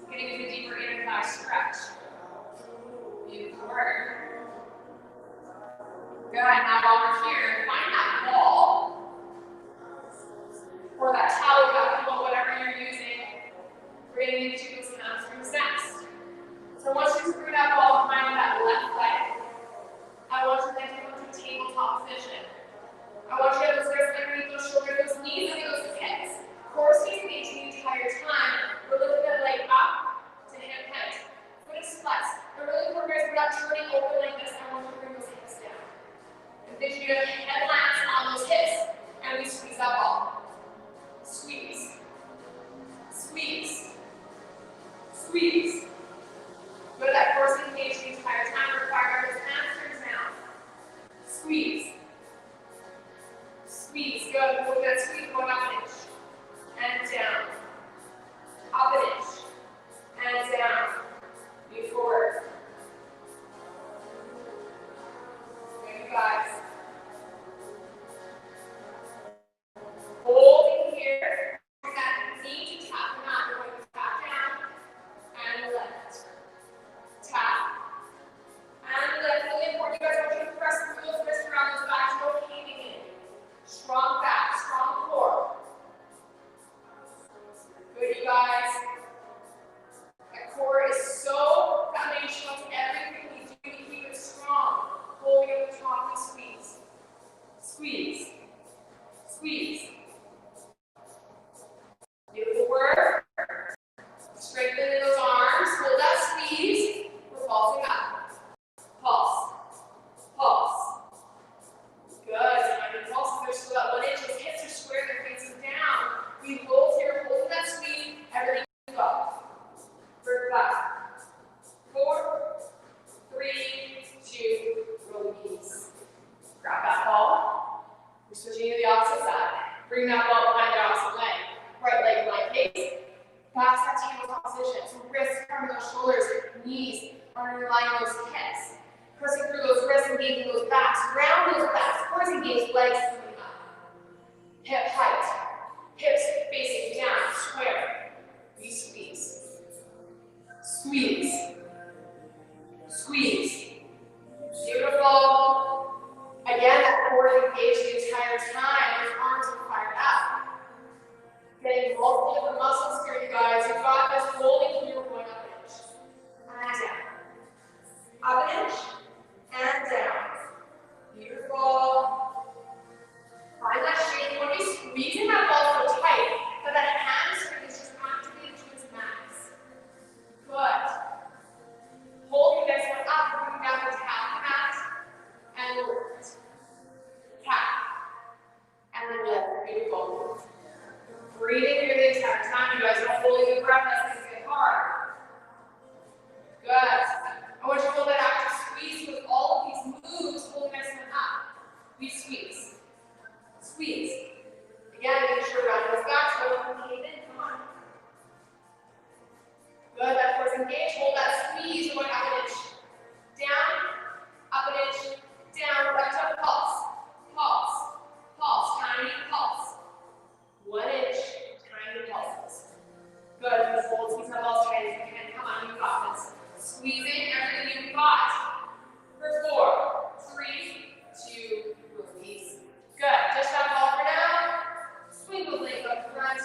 Getting into a deeper inner thigh stretch. Beautiful work. Good. Now while we're here, find that ball or that towel, that pillow, whatever you're using. We're going to need to do those hamstrings next. So I want you to screw that ball behind that left leg. I want you to then take it to tabletop position. I want you to have those wrists underneath those shoulders, those knees, and those hips. Core stays engaged the entire time. We're lifting that leg up to hip hinge. Foot is flexed. The really important is we're not turning open like this. I want you to bring those hips down. Envision you have headlands on those hips, and we squeeze that ball. Squeeze. Squeeze. Squeeze. Go to that core stay engaged the entire time. Require those hamstrings now. Squeeze. Squeeze. Good. Move that squeeze going up an inch. And down. Up an inch. And down. Move forward. Good, you guys. Holding here. Bring that knee to tap the mat. We're going to tap down and lift. Tap. And lift. Really important. You guys want you to press through those wrists around those backs. No caving in. Strong back, strong core. Good, you guys. That core is so foundational to everything we do. We keep it strong. Holding at the top, we squeeze. Squeeze. Squeeze. Beautiful work. Strengthen those arms. Hold that squeeze. We're pulsing up. Pulse. Pulse. Good. And the pulses are still at 1 inch. Those hips are square. They're facing down. We hold here, holding that squeeze. Everything is up. Bird back. 4, 3, 2, release. Grab that ball. We're switching to the opposite side. Bring that ball behind the opposite leg. Right leg behind face. Back to that tabletop position. So wrists covering those shoulders, knees underlying those hips. Pressing through those wrists, engaging those backs. Round those backs. Core engaged, legs coming up. Hip height. Hips facing down, square. We squeeze. Squeeze. Squeeze. Beautiful. Again, that core is engaged the entire time. Those arms are fired up. Getting multiple different muscles here, you guys. You've got this holding here, going up an inch. And down. Up an inch. And down. Beautiful. Find that shape. When you're squeezing that ball so tight, but that hamstring is just activated to its max. Good. Hold your next one up, bring down the tap the mat, and lift. Tap. And then lift. Beautiful. Breathing through the entire time, you guys are holding the breath as things get hard. Good. I want you to hold that active squeeze with all of these moves, holding this one up. We squeeze. Squeeze. Again, make sure around those backs, go cave in. Come on. Good. That core's engaged. Hold that squeeze. Going up an inch. Down. Up an inch. Down. Right up. Pulse. Pulse. Pulse. Tiny pulse. 1 inch. Tiny pulses. Good. Just hold. Squeeze that ball as tight as you can. Come on. You got this. Squeezing everything you've got. For 4, 3, 2, release. Good. Touch that ball for now. Swing those legs up front.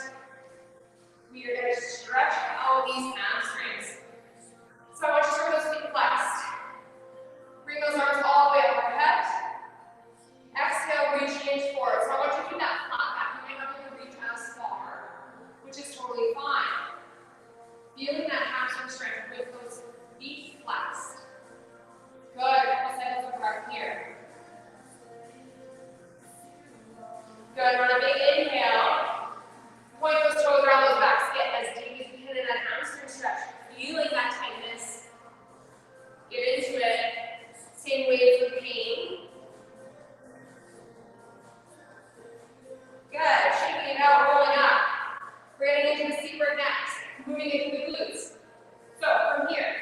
We are going to stretch out these hamstrings. So I want you to turn those feet flexed. Bring those arms all the way up overhead. Exhale, reach hinge forward. So I want you to keep that flat back. You may not be able to reach as far, which is totally fine. Feeling that hamstring strength with those feet flexed. Good. Couple cycles apart here. Good. Run a big inhale. Point those toes around those backs. Get as deep as you can in that hamstring stretch. Feeling that tightness. Get into it. Same waves of pain. Good. Shaking it out, rolling up. We're getting into the seat bird next. Moving into the glutes. So from here,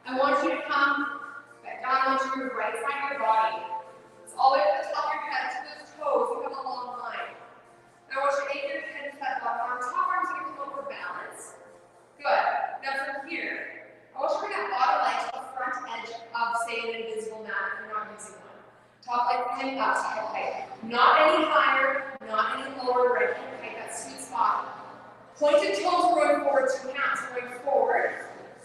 I want you to come back down onto your right side of your body. It's all the way to the top of your head, to those toes. You have a long line. Now I want you to anchor your head to that bottom arm. Top arm's going to come up for balance. Good. Now from here, I want you to bring that bottom leg to the front edge of, say, an invisible mat if you're not using one. Top leg coming up to hip height. Not any higher, not any lower, right hip height. That sweet spot. Pointed toes going forward, 2 counts, going forward,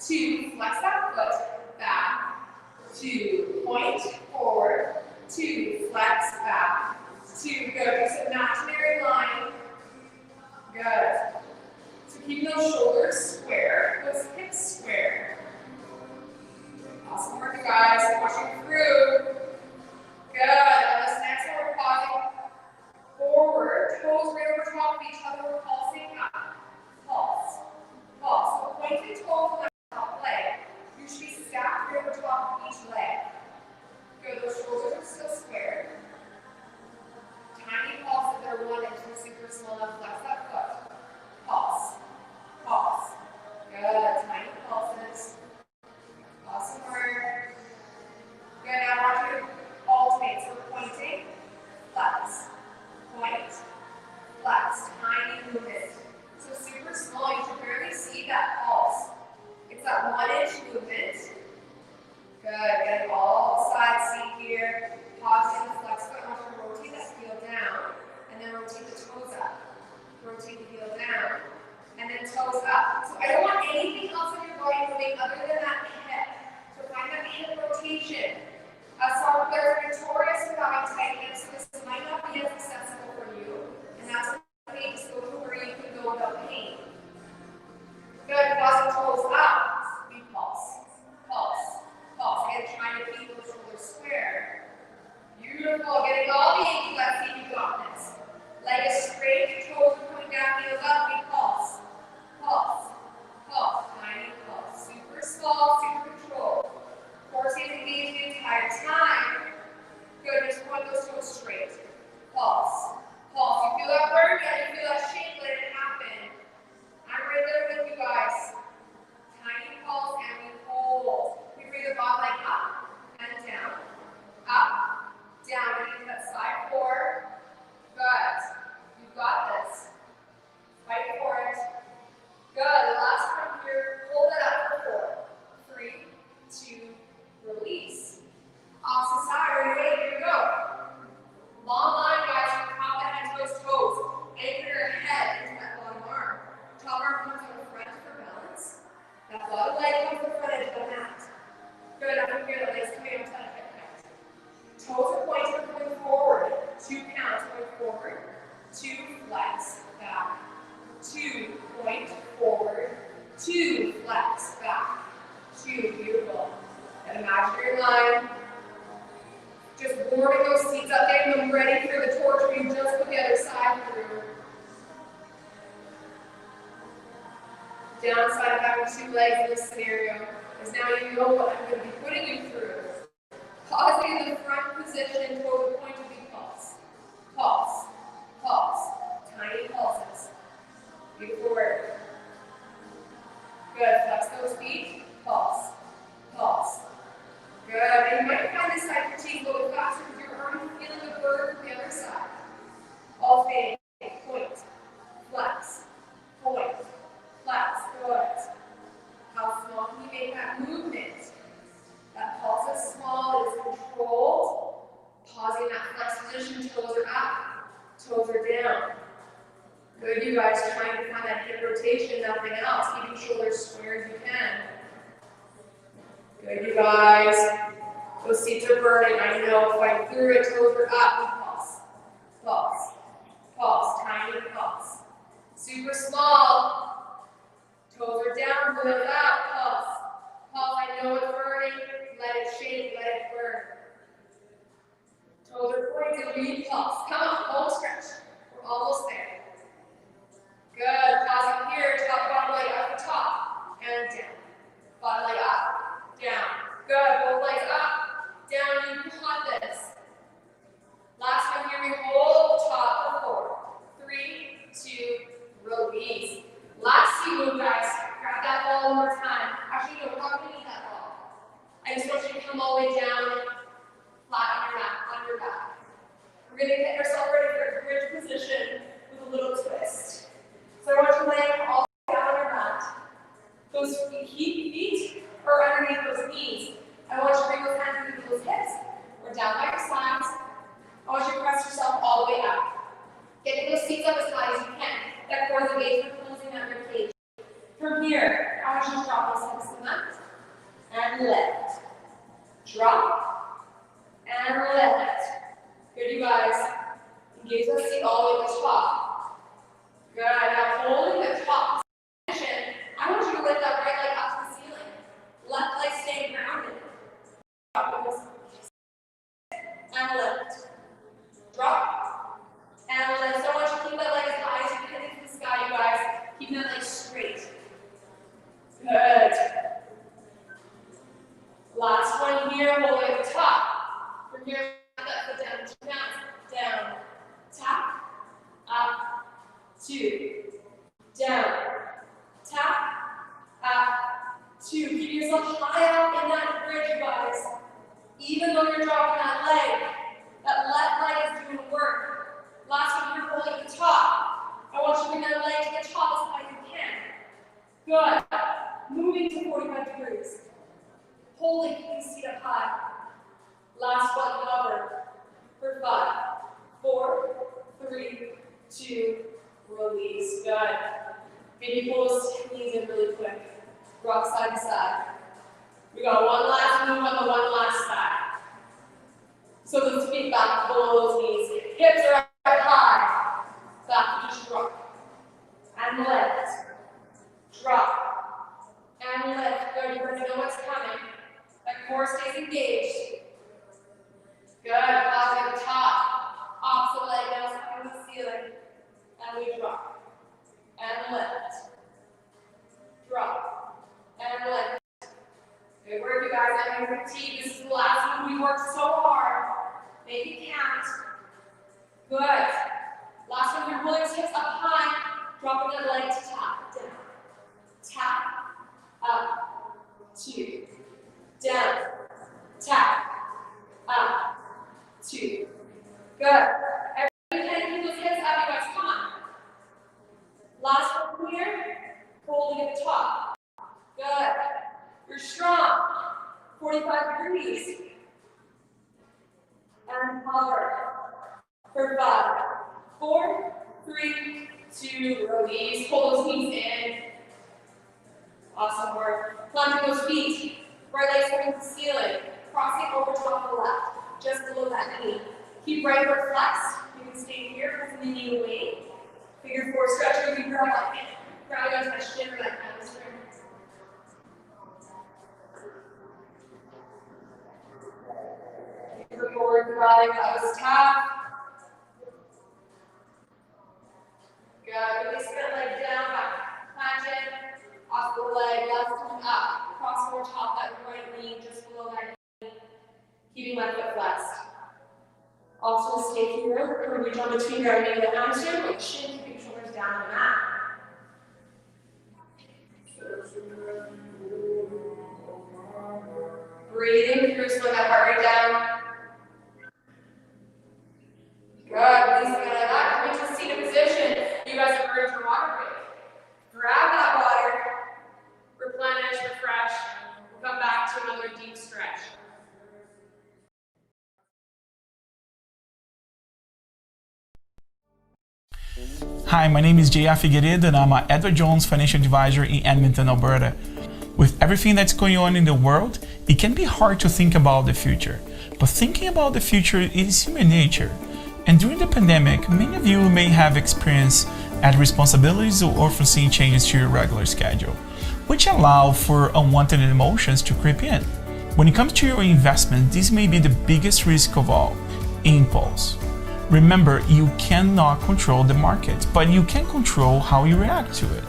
2, flex that foot, back, 2, point, forward, 2, flex, back, 2, good, there's an imaginary line, good. So keeping those shoulders square, those hips square. Awesome work, you guys, pushing through. Good, on this next one we're pausing forward, toes right over top of each other, we're pulsing up. Pulse, pulse. So pointed toes on the top leg. You should be stacked right over top of each leg. Good, those shoulders are still square. Tiny pulses that are 1 inch and super small enough, flex that foot. Pulse, pulse. Good, tiny pulses. Awesome work. Good, now I want you to alternate. So pointing, flex, point, flex, tiny movement. So super small, you can barely see that pulse. It's that 1 inch movement. Good, get all sides see here. Pause in the flex foot, I want you to rotate that heel down, and then rotate the toes up. Rotate the heel down, and then toes up. So I don't want anything else in your body moving other than that hip. So find that hip rotation. Soccer players are notorious for having tight hips, so this might not be as accessible for you. And that's okay, just go to where you can go without pain. Good, pause the toes up. We pulse, pulse, pulse. Again, trying to keep those shoulders square. Beautiful, getting all the ankle left feet, you got this. Leg is straight, toes are coming down, heels up, we pulse, pulse, pulse, tiny pulse. Super small, super controlled. Core stays engaged the entire time. Good, just point those toes straight. Pulse, pulse. You feel that burn? Yeah, you feel that shake, let it happen. I'm right there with you guys. Tiny pulse and we hold. We bring the bottom leg up and down. Up, down, and into that side core. Good. You've got this. Fight for it. Good. The last one here. Hold it up for 4, 3, 2, release. Opposite side. Are you ready? Here we go. Long line, guys. From top of the head to those toes. Anchor your head into that bottom arm. Top arm comes on the front for balance. That bottom leg comes to the front edge of the mat. Good. Up here, the legs coming onto that hip height. Toes are pointed going forward. 2 counts going forward. 2 flex back. 2 point forward. 2 flex back. 2 beautiful. An imaginary line. Just warming those seats up, getting them ready for the torch where you just put the other side through. Downside of having 2 legs in this scenario is now you know what I'm going to be putting you through. Pausing in the front position, toes are pointed, we pulse. Pulse, pulse, tiny pulses. Beautiful work. Good, flex those feet, pulse, pulse. Good, and you might find this side fatigue a little faster because you're already feeling the burn from the other side. All fade, point, flex, point, flex, good. How small can you make that movement? That pulse is small, it is controlled. Pausing that flex position, toes are up, toes are down. Good, you guys, trying to find that hip rotation, nothing else. Keeping shoulders square as you can. Good, you guys. Those seats are burning, I know. Fight through it, toes are up, pulse, pulse, pulse, tiny pulse. Super small. Toes are down, wheels out, pulse. Pulse, I know it's burning. Let it shake, let it burn. Toes are pointed, we pulse. Come on, home stretch. We're almost there. Good, pausing here, top bottom leg up the top, and down. Bottom leg up, down. Good, both legs up, down, you got this. Last one here, we hold, top for 4, 3, 2, release. Last two move, guys. Grab that ball one more time. Actually, no, we're not gonna need that ball. I just want you to come all the way down, flat on your back. We're gonna get ourselves ready for a bridge position with a little twist. So I want you to lay all the way down on your mat. Those feet are underneath those knees. I want you to bring those hands underneath those hips or down by your sides. I want you to press yourself all the way up. Getting those seats up as high as you can. That core engagement, closing that lift. Good, you guys. Engage that seat all the way to the top. Good. Now holding the top position, I want you to lift that right leg up to the ceiling. Left leg staying grounded. And lift. Drop. And lift. So I want you to keep that leg as high as you can into the sky, you guys. Keep that leg straight. Good. Last one here, holding at the top. From here, that foot down, down, tap, up, 2, down, tap, up, 2. Keep yourself high up in that bridge, you guys. Even though you're dropping that left leg is doing work. Last one here, holding at the top. I want you to bring that leg to the top as high as you can. Good. Moving to 45 degrees. Holding, keep the seat up high. Last one, hover. For 5, 4, 3, 2, release. Good. Maybe pull those knees in really quick. Rock side to side. We got one last move on the one last side. So those feet back below those knees. Hips are up high. Back to just drop. And lift. Drop. And lift. Good. You guys know what's coming. That core stays engaged. Good. Pause at the top. Opposite leg now coming to the ceiling. And we drop. And lift. Drop. And lift. Good work, you guys. I'm going to fatigue. This is the last move. We worked so hard. Make it count. Good. Last one, you're pulling his hips up high. Dropping that leg to tap. Down. Tap. Up. 2. Down. Tap. Up. 2. Good. Everybody can keep those hips up, you guys. Come on. Last one here. Holding at the top. Good. You're strong. 45 degrees. And hover. For 5, 4, 3, 2, release. Pull those knees in. Awesome work. Planting those feet. Right leg pointing to the ceiling. Crossing over top of the left. Just below that knee. Keep right foot flexed. You can stay here, pressing the knee away. Figure 4 stretch. You can grab onto that shin or that hamstring. Figure forward, grabbing. That was tough. Good. Release that leg down, back planted. Off the leg, left coming up. Cross over top that right knee, just below that knee. Keeping my foot flexed. Also stay here. Reach on between your knee and the hamstring. Like shin, keep your shoulders down on the mat. Breathing through, slow that heart rate down. Good. Releasing out of that. Coming to seated position. You guys have earned your water break. Grab that water. Replenish, refresh. We'll come back to another deep stretch. Hi, my name is J.R. Figueiredo and I'm an Edward Jones financial advisor in Edmonton, Alberta. With everything that's going on in the world, it can be hard to think about the future. But thinking about the future is human nature. And during the pandemic, many of you may have experienced added responsibilities or unforeseen changes to your regular schedule, which allow for unwanted emotions to creep in. When it comes to your investment, this may be the biggest risk of all: impulse. Remember, you cannot control the market, but you can control how you react to it.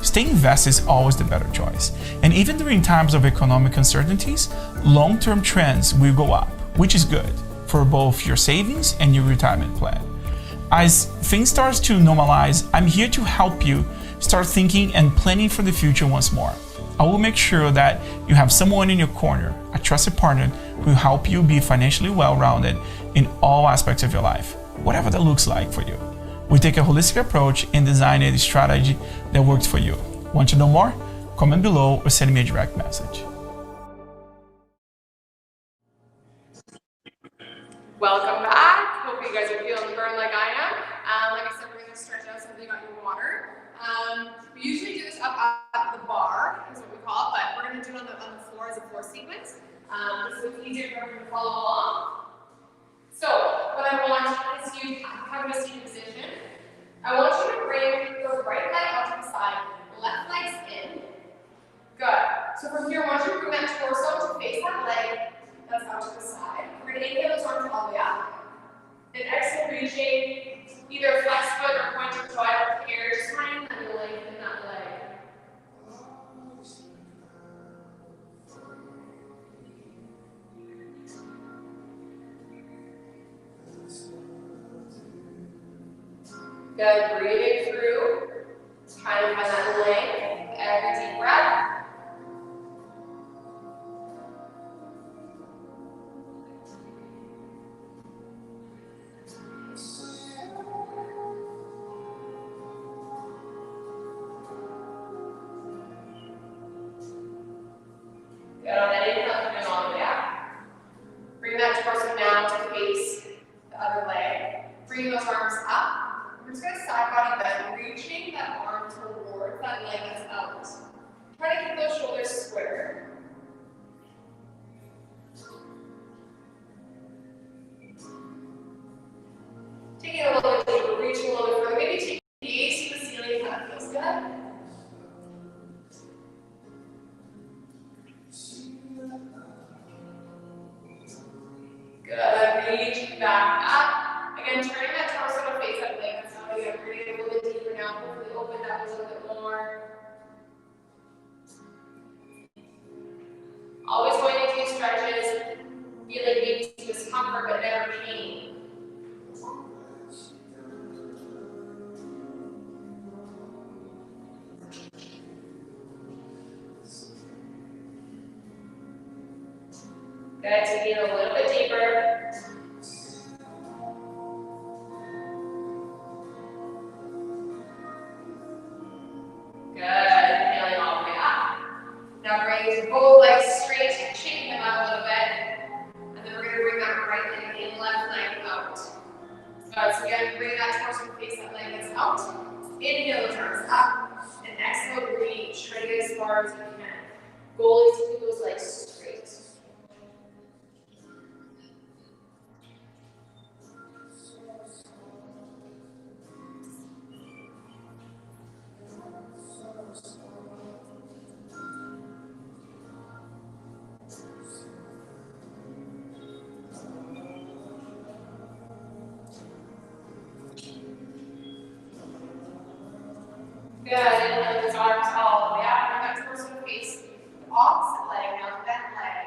Staying invested is always the better choice. And even during times of economic uncertainties, long-term trends will go up, which is good for both your savings and your retirement plan. As things start to normalize, I'm here to help you start thinking and planning for the future once more. I will make sure that you have someone in your corner, a trusted partner, who will help you be financially well-rounded in all aspects of your life, whatever that looks like for you. We take a holistic approach and design a strategy that works for you. Want to know more? Comment below or send me a direct message. Welcome back. Hope you guys are feeling the burn like I am. Like I said, we're going to stretch out something on your water. We usually do this up at the bar, is what we call it, but we're going to do it on the floor as a floor sequence. So it's easier for everyone to follow along. from a seated position. I want you to bring your right leg out to the side, left leg's in. Good. So from here, I want you to bring that torso to face that leg that's out to the side. We're going to inhale those arms all the way up. And exhale, reaching, either flex foot or point your toe. I don't care. Just find that leg and that leg. Good. Breathing through. Trying to find that length. Every deep breath. Good. On that inhale, coming all the way up. Bring that torso down to face the other leg. Bring those arms up. We're just going to side body bend, reaching that arm towards that leg that's out. Try to keep those shoulders square. Take it a little bit deeper, reaching a little bit further. Maybe take the gaze to the ceiling if that feels good. Good. Reach back up. Again, turning that torso to face that leg. That's how we get a little bit deeper now. Hopefully open that a little bit more. Always going into these stretches, feeling maybe some discomfort but never pain. Good, taking it a little bit deeper. Good, inhaling all the way up. Now bring both legs straight, shaking them out a little bit. And then we're going to bring that right leg in, left leg out. Good, so again, bring that torso to face that leg that's out. Inhale the arms up. And exhale, reach. Try to get as far as you can. Goal is to keep those legs straight. Good, inhale those arms all the way up. Bring that torso to face the opposite leg, now the bent leg.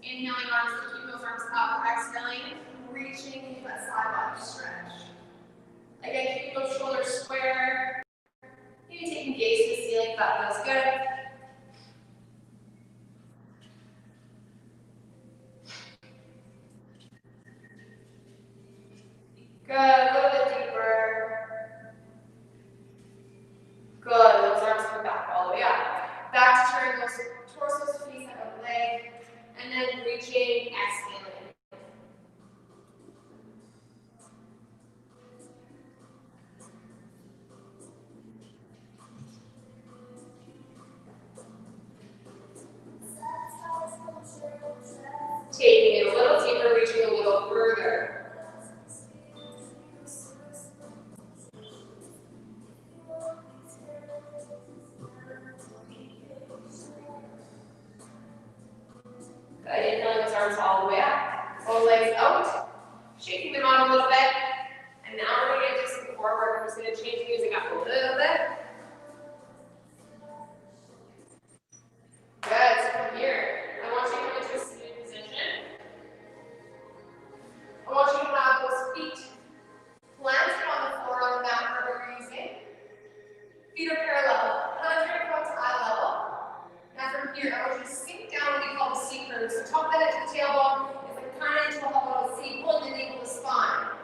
Inhaling arms to keep those arms up. Exhaling, reaching into that side body stretch. Again, keep those shoulders square. Maybe taking gaze to the ceiling if that feels good. Good, a little bit deeper. Good, those arms come back all the way up. Back to turning those torsos to face that leg, and then reaching, exhaling. Taking it a little deeper, reaching a little further. Good, inhaling those arms all the way up. Both legs out. Shaking them out a little bit. And now we're going to do some core work. I'm just going to change the music up a little bit. Good, so from here, I want you to come into a seated position. I want you to have those feet planted on the floor on the mat wherever you're using. Feet are parallel, hands are across eye level. Now from here, I want you to sink down what we call the C curve. So top of the head to the tailbone, it's like kind of into a hollow C, pull the navel to the spine.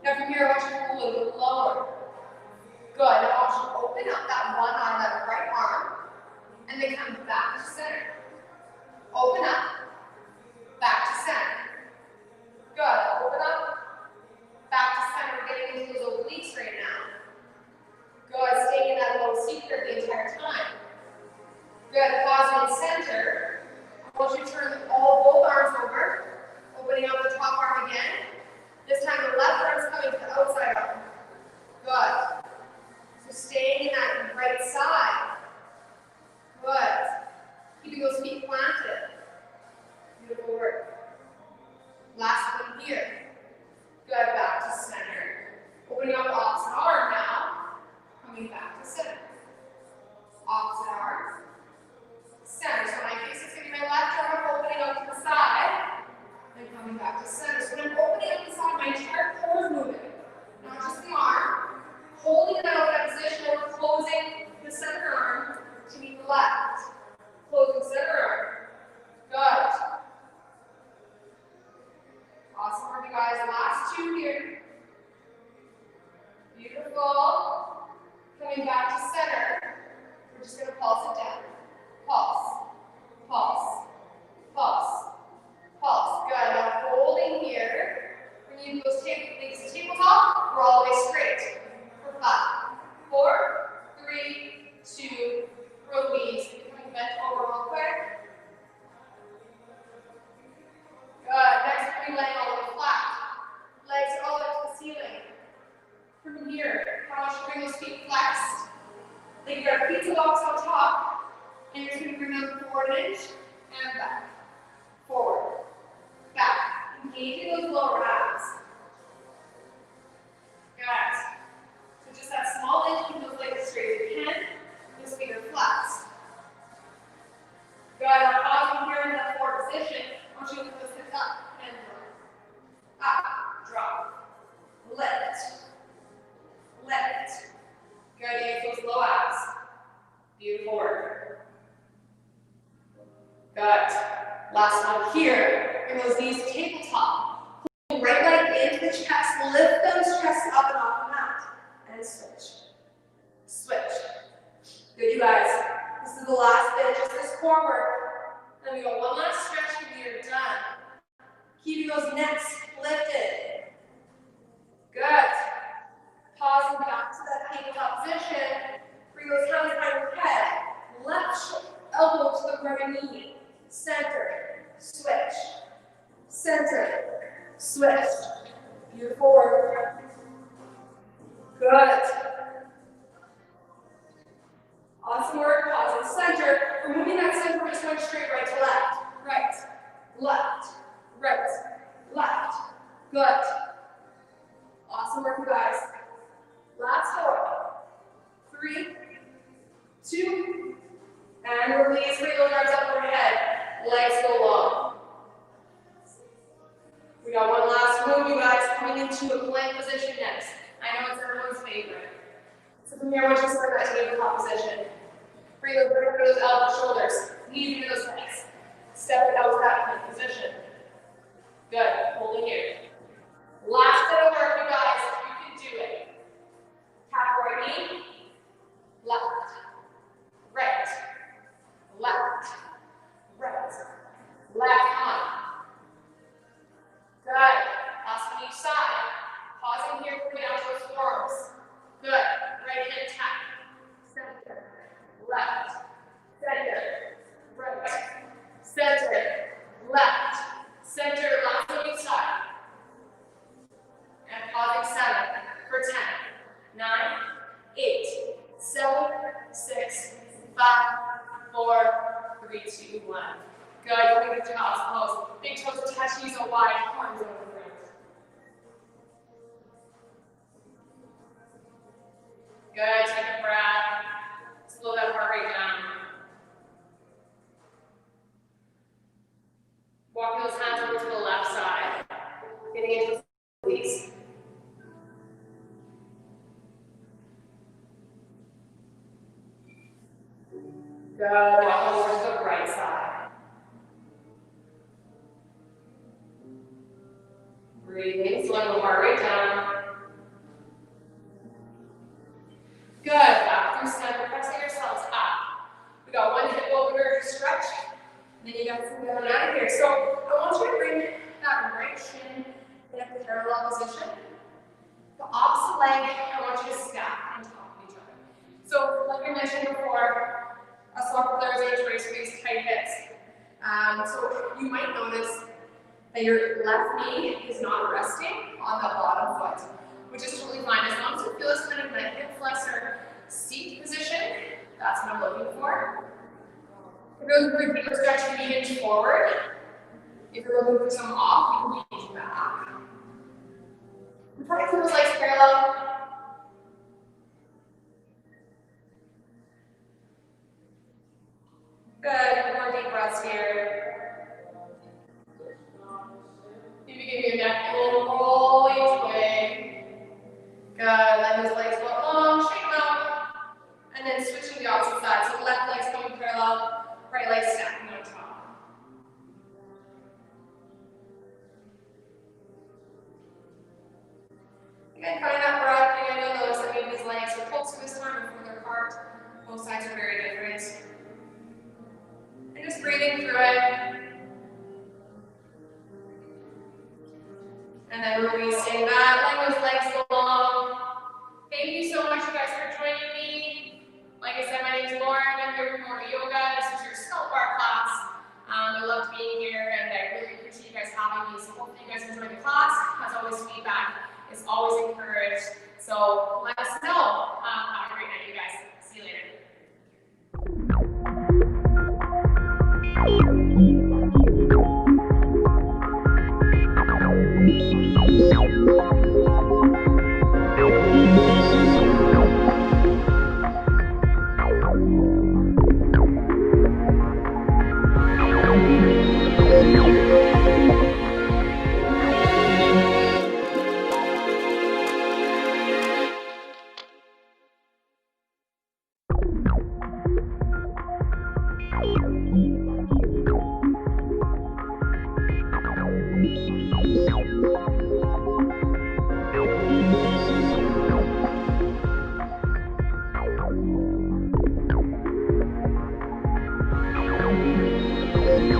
Now from here, I want you to go a little bit lower. Good, now I want you to open up that one arm, that right arm, and then come back to center. Open up, back to center. Good, open up, back to center. We're getting into those obliques right now. Good, staying in that little C curve the entire time. Good, pause in center. I want you to turn both arms over, opening up the top arm again. This time the left arm is coming to the outside arm. last 2 here. Beautiful. Coming back to center. We're just going to pulse it down. Pulse, pulse, pulse, pulse. Good. Now holding here. When you those legs to tabletop, we're all the way straight. For 5, 4, 3, 2, release. Coming bent over real quick. Good. Next, we'll be laying all the way flat. Legs all the way to the ceiling. From here, I want you to bring those feet flexed. Then you got pizza box on top, and you're just going to bring them forward an inch and back. Forward, back. Engaging those lower abs. Good. So just that small inch, keep those legs as straight as you can. Those feet are flexed. Good. Now pausing here in that forward position. I want you to lift those hips up and drop. Up, drop. Lift. Lift. Good. Use those low abs. Beautiful work. Good. Last one here. Bring those knees to tabletop. Pull right leg into the chest. Lift those chests up and off the mat. And switch. Switch. Good, you guys. This is the last bit, just this core work. Then we go one last stretch and we are done. Keeping those necks lifted. Good. Pausing back to that tabletop position. Bring those hands behind your head. Left elbow to the right knee. Center. Switch. Center. Switch. Beautiful work. Good. Awesome work. Pause and center. We're moving that center. We're just going straight right to left. Right. Left. Right. Left. Good. Awesome work, you guys. Last 4, 3, 2, and release. Bring those arms up overhead. Legs go long. We got one last move, you guys, coming into a plank position next. I know it's everyone's favorite. So from here, I want you to start that tabletop position. Bring those elbows, shoulders, knees into those legs. Step it out to that plank position. Good. Holding here. Last bit of work, you guys. You can do it. Tap right knee, left, right, left, right, left arm. Good. Last one each side. Pausing here, bring out those forearms. Good. Right hand tap. Center, left, center, right, center, left, center. Last one each side. And pausing 7 for 10. 9, 8, 7, 6, 5, 4, 3, 2, 1. Good. Bring the toes close. Big toes touch, knees are wide, arms over the front. Good. Take a breath. Slow that heart rate down. Walking those hands over to the left side. Getting into the squeeze. Good. Walk over to the right side. Breathing, slow the heart rate down. Good. Back through center, pressing yourselves up. We got one hip over stretch. And then you got some going out of here. So I want you to bring that right shin in a parallel position. The opposite leg, I want you to stack on top of each other. So like I mentioned before, a soccer player is going to trace these tight hips. So you might notice that your left knee is not resting on the bottom foot, which is totally fine. As long as you feel this kind of like hip flexor seat position, that's what I'm looking for. If you're looking for a deeper stretch, you can hinge forward. If you're looking for some off, you can hinge back. Try to keep those legs parallel. Good. More deep breaths here. You can give your neck a little roll each way. Good. Let those legs go long, straighten out. And then switch to the opposite side. So left leg's coming parallel, right leg stacking on top. Again, find that broad thing. I know those that maybe his legs are closer this time before their heart. Both sides are very different. And just breathing through it. And then releasing that, letting those legs go long. Thank you so much, you guys, for joining me. Like I said, my name is Lauren. I'm here from Modo Yoga. This is your stealth bar class. I loved being here, and I really appreciate you guys having me. So hopefully you guys enjoyed the class. As always, feedback is always encouraged. So